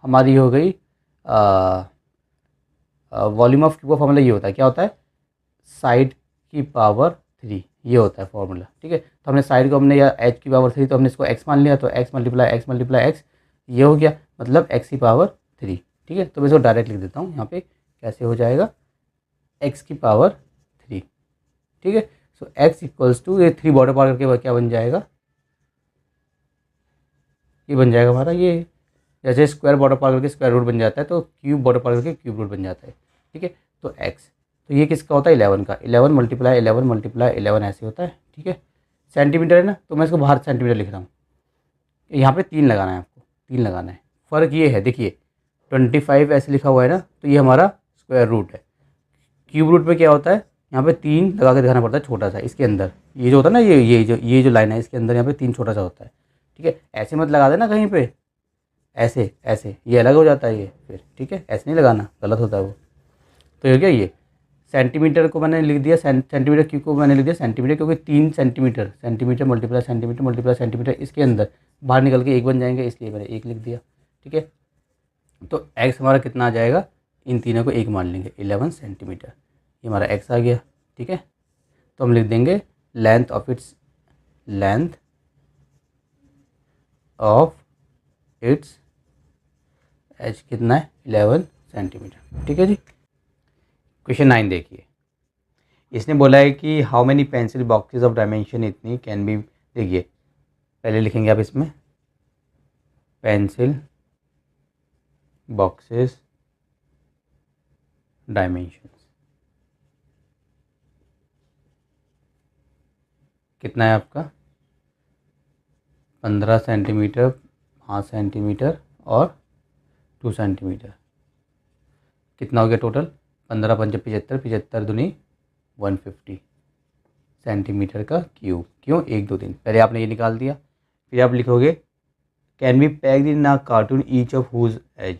हमारी हो गई वॉल्यूम ऑफ क्यूब का फॉर्मूला ये होता है, क्या होता है साइड की पावर 3, ये होता है फॉर्मूला। ठीक है, तो हमने साइड को हमने या एच की पावर 3 तो हमने इसको एक्स मान लिया, तो एक्स मल्टीप्लाई एक्स ये हो गया मतलब एक्स की पावर 3। ठीक है, तो मैं इसको डायरेक्ट लिख देता हूँ यहाँ पे, कैसे हो जाएगा एक्स की पावर 3। ठीक है, सो एक्स इक्वल्स टू ये 3 बॉर्डर पार करके क्या बन जाएगा, ये बन जाएगा हमारा ये जैसे स्क्वायर बॉर्डर पार करके स्क्वायर रूट बन जाता है तो क्यूब बॉर्डर पार करके क्यूब रूट बन जाता है। ठीक है, तो एक्स, तो ये किसका होता है 11 का, 11 मल्टीप्लाई 11 ऐसे होता है। ठीक है, सेंटीमीटर है ना, तो मैं इसको बाहर सेंटीमीटर लिख रहा हूँ, यहाँ पे 3 लगाना है आपको, 3 लगाना है। फ़र्क ये है देखिए 25 ऐसे लिखा हुआ है ना, तो ये हमारा स्क्वायर रूट है। क्यूब रूट में क्या होता है यहाँ पे 3 लगा के दिखाना पड़ता है छोटा सा, इसके अंदर ये जो होता है ना ये जो लाइन है इसके अंदर यहाँ पे 3 छोटा सा होता है। ठीक है, ऐसे मत लगा देना कहीं पे, ऐसे ऐसे ये अलग हो जाता है ये फिर। ठीक है, ऐसे नहीं लगाना, गलत होता है वो। तो ये क्या ये सेंटीमीटर को मैंने लिख दिया सेंटीमीटर क्यूब को मैंने लिख दिया सेंटीमीटर, क्योंकि 3 सेंटीमीटर, सेंटीमीटर मल्टीप्लाई सेंटीमीटर इसके अंदर बाहर निकल के 1 बन जाएंगे, इसलिए मैंने 1 लिख दिया। ठीक है, तो एक्स हमारा कितना आ जाएगा, इन तीनों को 1 मान लेंगे 11 सेंटीमीटर, ये हमारा एक्स आ गया। ठीक है, तो हम लिख देंगे लेंथ ऑफ इट्स एच कितना है 11 सेंटीमीटर। ठीक है जी, क्वेश्चन 9 देखिए, इसने बोला है कि how many pencil boxes of dimension इतनी कैन बी, देखिए पहले लिखेंगे आप इसमें पेंसिल बॉक्सेस डायमेंशन कितना है आपका 15 सेंटीमीटर, 5 सेंटीमीटर और 2 सेंटीमीटर, कितना हो गया टोटल 15 पंजे 75, 75 दूनी 150 सेंटीमीटर का क्यूब। क्यों 1 2 3, पहले आपने ये निकाल दिया, फिर आप लिखोगे can be packed in a carton each of whose edge.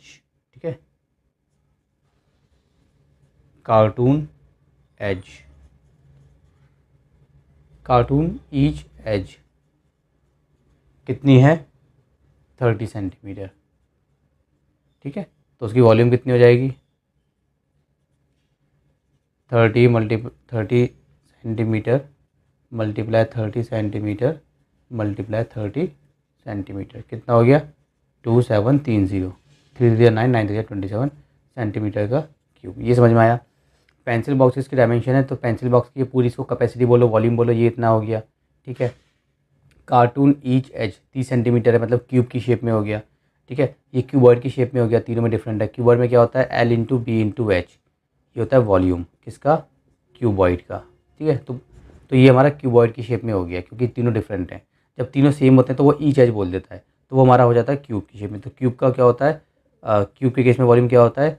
ठीक है, कार्टून ईच एज कितनी है 30 सेंटीमीटर। ठीक है, तो उसकी वॉल्यूम कितनी हो जाएगी 30 centimetre multiply 30 centimetre multiply 30 centimetre, कितना हो गया 2730, 3 3 9 9 27 सेंटीमीटर का क्यूब। ये समझ में आया। पेंसिल बॉक्सेस की डायमेंशन है, तो पेंसिल बॉक्स की पूरी इसको कैपेसिटी बोलो, वॉल्यूम बोलो, ये इतना हो गया। ठीक है। कार्टून ईच एज 30 सेंटीमीटर है, मतलब क्यूब की शेप में हो गया। ठीक है, ये क्यूबॉइड की शेप में हो गया, तीनों में डिफरेंट है। क्यूबॉइड में क्या होता है, L into B into H, ये होता है वॉल्यूम किसका, क्यूबॉइड का। ठीक है, तो ये हमारा क्यूबॉइड की शेप में हो गया, क्योंकि तीनों डिफरेंट हैं। जब तीनों सेम होते हैं तो वो ईच एज बोल देता है, तो वो हमारा हो जाता है क्यूब की शेप में। तो क्यूब का क्या होता है, क्यूब के केस में वॉल्यूम क्या होता है,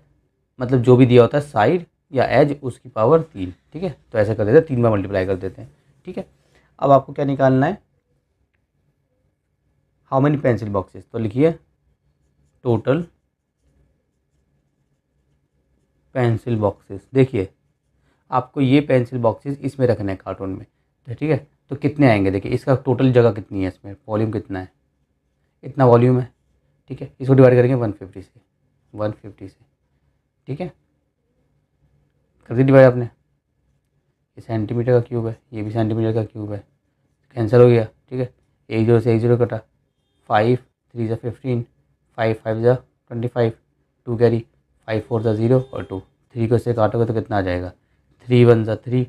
मतलब जो भी दिया होता है साइड या एज उसकी पावर 3। ठीक है, तो ऐसा कर देते हैं, 3 बार मल्टीप्लाई कर देते हैं। ठीक है, अब आपको क्या निकालना है, हाउ मेनी पेंसिल बॉक्सेस, तो लिखिए टोटल पेंसिल बॉक्सेस। देखिए आपको ये पेंसिल बॉक्सेस इसमें रखने हैं कार्टून में, तो ठीक है, तो कितने आएंगे, देखिए इसका टोटल जगह कितनी है, इसमें वॉल्यूम कितना है, इतना वॉल्यूम है। ठीक है, इसको डिवाइड करेंगे 150 से, 150 से। ठीक है, कर दी डिवाइड आपने, ये सेंटीमीटर का क्यूब है, ये भी सेंटीमीटर का क्यूब है, कैंसिल हो गया। ठीक है, एक जीरो से एक जीरो कटा, 5 3 ज़ा 15, 5 5 ज़ा 25, 2 कैरी, 5 4 ज़ा 0 और 2, 3 को इससे काटोगे तो कितना आ जाएगा, 3 1 ज़ा 3,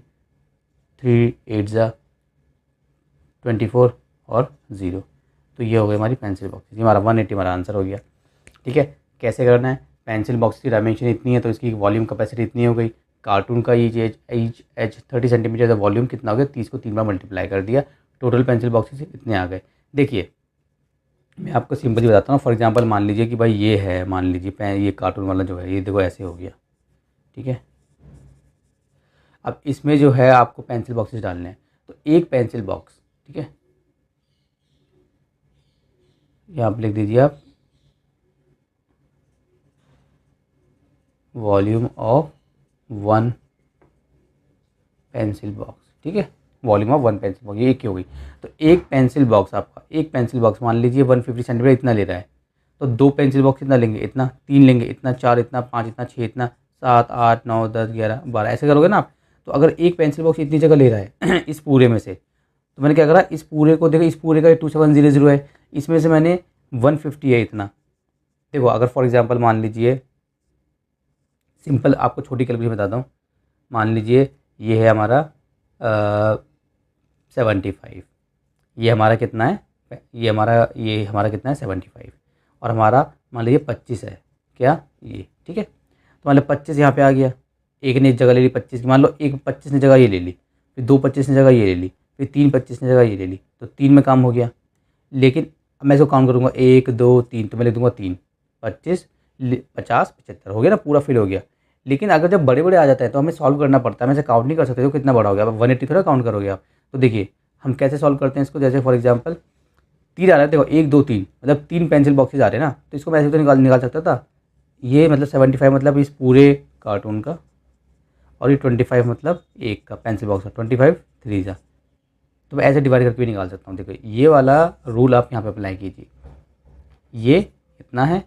3 8 ज़ा 24 और 0। तो ये हो गई हमारी पेंसिल बॉक्स, ये हमारा 180 हमारा आंसर हो गया। ठीक है, कैसे करना है, पेंसिल बॉक्स की डायमेंशन इतनी है तो इसकी वॉल्यूम कैपेसिटी इतनी हो गई। कार्टून का ईच एज 30 सेंटीमीटर, वॉल्यूम कितना हो गया, 30 को 3 बार मल्टीप्लाई कर दिया, टोटल पेंसिल बॉक्सेस इतने आ गए। देखिए मैं आपको सिंपली बताता हूँ, फॉर एग्जांपल मान लीजिए कि भाई ये है, मान लीजिए ये कार्टून वाला जो है, ये देखो ऐसे हो गया। ठीक है, अब इसमें जो है आपको पेंसिल बॉक्सेस डालने हैं, तो एक पेंसिल बॉक्स, ठीक है, ये आप लिख दीजिए आप, वॉल्यूम ऑफ 1 पेंसिल बॉक्स। ठीक है, वॉल्यूम ऑफ 1 पेंसिल बॉक्स, ये एक ही हो गई। तो एक पेंसिल बॉक्स आपका, एक पेंसिल बॉक्स मान लीजिए 150 सेंटीमीटर इतना ले रहा है, तो 2 पेंसिल बॉक्स कितना लेंगे, इतना, 3 लेंगे, इतना, 4, इतना, 5, इतना, 6, इतना, 7 8 9 10 11 12, ऐसे करोगे ना आप। तो अगर एक पेंसिल बॉक्स इतनी जगह ले रहा है इस पूरे में से, तो मैंने क्या करा, इस पूरे को देखो, इस पूरे का 2700 है, इसमें से मैंने 150 है इतना। देखो अगर फॉर एग्जांपल मान लीजिए, सिंपल आपको छोटी कैलकुलेशन बताता हूँ, मान लीजिए ये है हमारा 75, ये हमारा कितना है, ये हमारा कितना है 75, और हमारा मान लीजिए 25 है, क्या ये। ठीक है, तो मान लो 25 यहाँ पे आ गया, एक ने जगह ले ली 25 की, मान लो एक 25 ने जगह ये ले ली, फिर 2 25 ने जगह ये ले ली, फिर 3 25 ने जगह ये ले ली, तो 3 में काम हो गया। लेकिन अब मैं इसको काउंट करूँगा 1 2 3, तो मैं लिख दूँगा 3 25 50 75 हो गया ना, पूरा फिल हो गया। लेकिन अगर जब बड़े बड़े आ जाते हैं तो हमें सॉल्व करना पड़ता है, हम ऐसे काउंट नहीं कर सकते, तो कितना बड़ा हो गया, अब 180 थोड़ा काउंट करोगे आप। तो देखिए हम कैसे सॉल्व करते हैं इसको, जैसे फॉर एग्जांपल 3 आ रहा है, देखो 1 2 3, मतलब 3 पेंसिल बॉक्सेस आ रहे हैं ना, तो इसको मैं ऐसे तो निकाल सकता था, ये मतलब 75 मतलब इस पूरे कार्टून का, और ये 25 मतलब एक का पेंसिल बॉक्स का, 25 3 का, तो मैं ऐसे डिवाइड करके भी निकाल सकता हूँ। देखो ये वाला रूल आप यहाँ पे अप्लाई कीजिए, ये इतना है,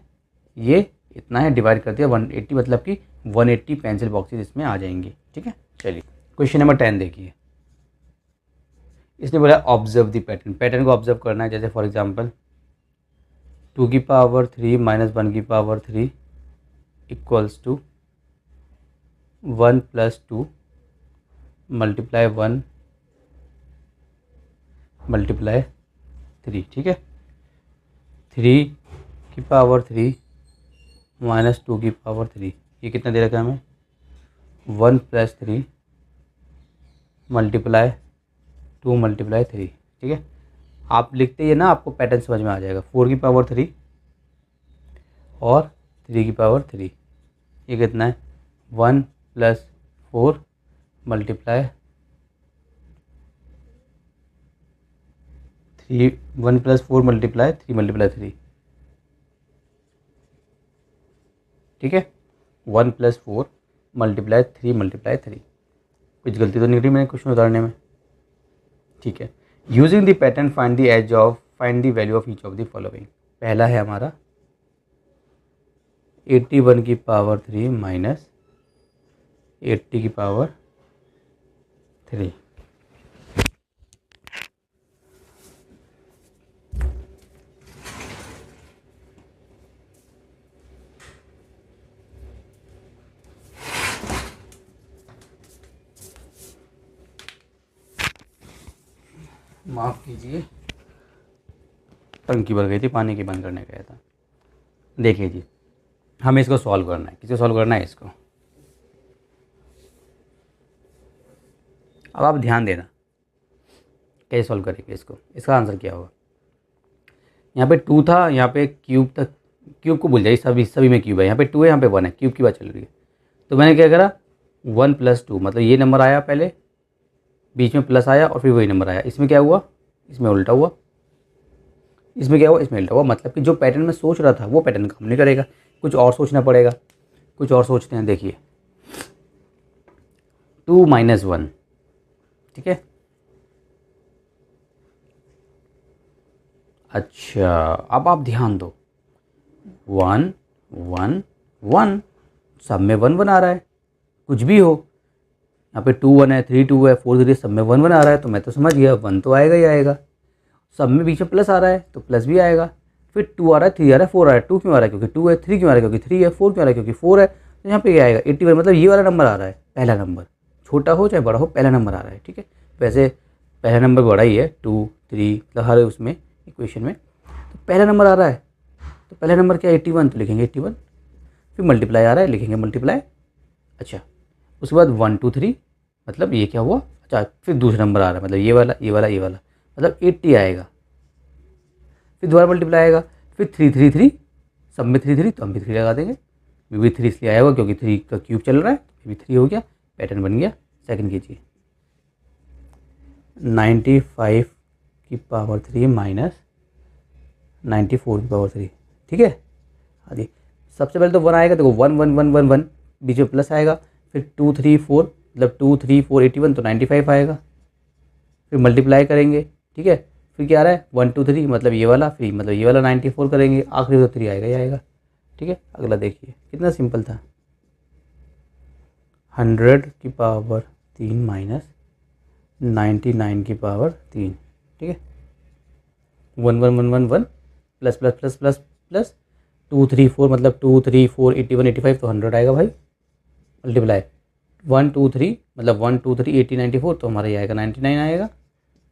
ये इतना है, डिवाइड कर दिया 180, मतलब कि 180 पेंसिल बॉक्सेस इसमें आ जाएंगे। ठीक है, चलिए क्वेश्चन नंबर 10 देखिए, इसने बोला ऑब्जर्व द पैटर्न, पैटर्न को ऑब्जर्व करना है। जैसे फॉर एग्जांपल 2 की पावर 3 माइनस 1 की power 3 equals to 1 plus 2 multiply 1 multiply 3। ठीक है, 3 की पावर 3 माइनस 2 की पावर 3, ये कितना दे रखा है हमें, 1 प्लस 3 मल्टीप्लाई 2 मल्टीप्लाई 3। ठीक है, आप लिखते ही ना आपको पैटर्न समझ में आ जाएगा। 4 की पावर 3 और 3 की पावर 3, ये कितना है, 1 plus 4 multiply 3, 1 plus 4 multiply 3 multiply 3। ठीक है, 1 प्लस 4 मल्टीप्लाई 3 मल्टीप्लाई 3, कुछ गलती तो नहीं करी मैंने क्वेश्चन उतारने में। ठीक है, using the pattern find the value of each of the following. पहला है हमारा 81 की पावर 3 माइनस 80 की पावर 3। माफ़ कीजिए, टंकी भर गई थी, पानी की बंद करने गया था। देखिए जी, हमें इसको सॉल्व करना है। किसको सॉल्व करना है? इसको। अब आप ध्यान देना कैसे सॉल्व करेंगे इसको। इसका आंसर क्या होगा? यहाँ पे 2 था, यहाँ पे क्यूब तक, क्यूब को भूल जाइए, सभी में क्यूब है। यहाँ पे 2 है, यहाँ पे 1 है, क्यूब की बात चल रही है। तो मैंने क्या करा, 1 + 2 मतलब ये नंबर आया पहले, बीच में प्लस आया और फिर वही नंबर आया। इसमें क्या हुआ? इसमें उल्टा हुआ। इसमें क्या हुआ? इसमें उल्टा हुआ। मतलब कि जो पैटर्न में सोच रहा था वो पैटर्न काम नहीं करेगा, कुछ और सोचना पड़ेगा। कुछ और सोचते हैं। देखिए 2 - 1, ठीक है। अच्छा, अब आप ध्यान दो, 1 1 1, सब में 1 1 आ रहा है। कुछ भी हो, यहाँ पे 2 1 है, 3 2 है, 4 3, सब में 1 1 आ रहा है। तो मैं तो समझ गया 1 तो आएगा ही आएगा। सब में बीच में प्लस आ रहा है तो प्लस भी आएगा। फिर 2 आ रहा है, 3 आ रहा है, 4 आ रहा है। 2 क्यों आ रहा है? क्योंकि 2 है। 3 क्यों आ रहा है? क्योंकि 3 है। 4 क्यों आ रहा है? क्योंकि 4 है। तो यहाँ पे क्या आएगा? 81, मतलब ये वाला नंबर आ रहा है, पहला नंबर। छोटा हो चाहे बड़ा हो, पहला नंबर आ रहा है, ठीक है। वैसे पहला नंबर बड़ा ही है, 2 3, मतलब हर उसमें इक्वेशन में तो पहला नंबर आ रहा है। तो पहला नंबर क्या है? 81, तो लिखेंगे 81। फिर मल्टीप्लाई आ रहा है, लिखेंगे मल्टीप्लाई। अच्छा, उसके बाद 1 2 3, मतलब ये क्या हुआ? अच्छा, फिर दूसरा नंबर आ रहा है, मतलब ये वाला ये वाला ये वाला, मतलब 80 आएगा। फिर दोबारा मल्टीप्लाई आएगा। फिर 3 3 3, सब में 3 3, तो हम भी 3 लगा देंगे। भी 3 इसलिए आया होगा क्योंकि 3 का क्यूब चल रहा है, भी 3 हो गया, पैटर्न बन गया। सेकंड कीजिए, 95 की पावर 3 माइनस 94 की पावर 3, ठीक है। हाँ जी, सबसे पहले तो 1 आएगा, देखो 1 1 1 1 1, बीच में प्लस आएगा। फिर 2 3 4, मतलब 2 3 4 81, तो 95 आएगा। फिर मल्टीप्लाई करेंगे, ठीक है। फिर क्या आ रहा है? 1 2 3, मतलब ये वाला, फिर मतलब ये वाला 94 करेंगे, आखिरी तो 3 आएगा ही आएगा, ठीक है। अगला देखिए, कितना सिंपल था। 100 की पावर 3 माइनस 99 की पावर 3, ठीक है। 1 1 1 1 1, plus plus plus plus plus 2 3 4, मतलब 2 3 4 81 85, तो 100 आएगा भाई। मल्टीप्लाई 1 2 3, मतलब 1 2 3 80 94, तो हमारा ये आएगा 99 आएगा।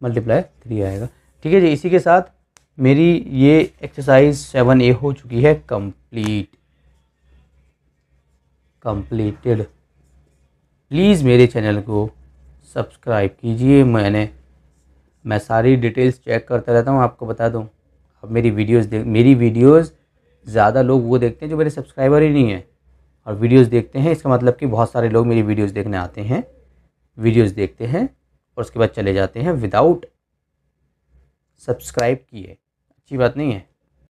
मल्टीप्लाई 3 आएगा, ठीक है जी। इसी के साथ मेरी ये एक्सरसाइज 7A हो चुकी है कंप्लीटेड। प्लीज़ मेरे चैनल को सब्सक्राइब कीजिए। मैं सारी डिटेल्स चेक करता रहता हूँ, आपको बता दूँ। अब मेरी वीडियोज़ ज़्यादा लोग वो देखते हैं जो मेरे सब्सक्राइबर ही नहीं है, और वीडियोज़ देखते हैं, इसका मतलब कि बहुत सारे लोग मेरी वीडियोज़ देखने आते हैं, वीडियोज़ देखते हैं और उसके बाद चले जाते हैं विदाउट सब्सक्राइब किए। अच्छी बात नहीं है।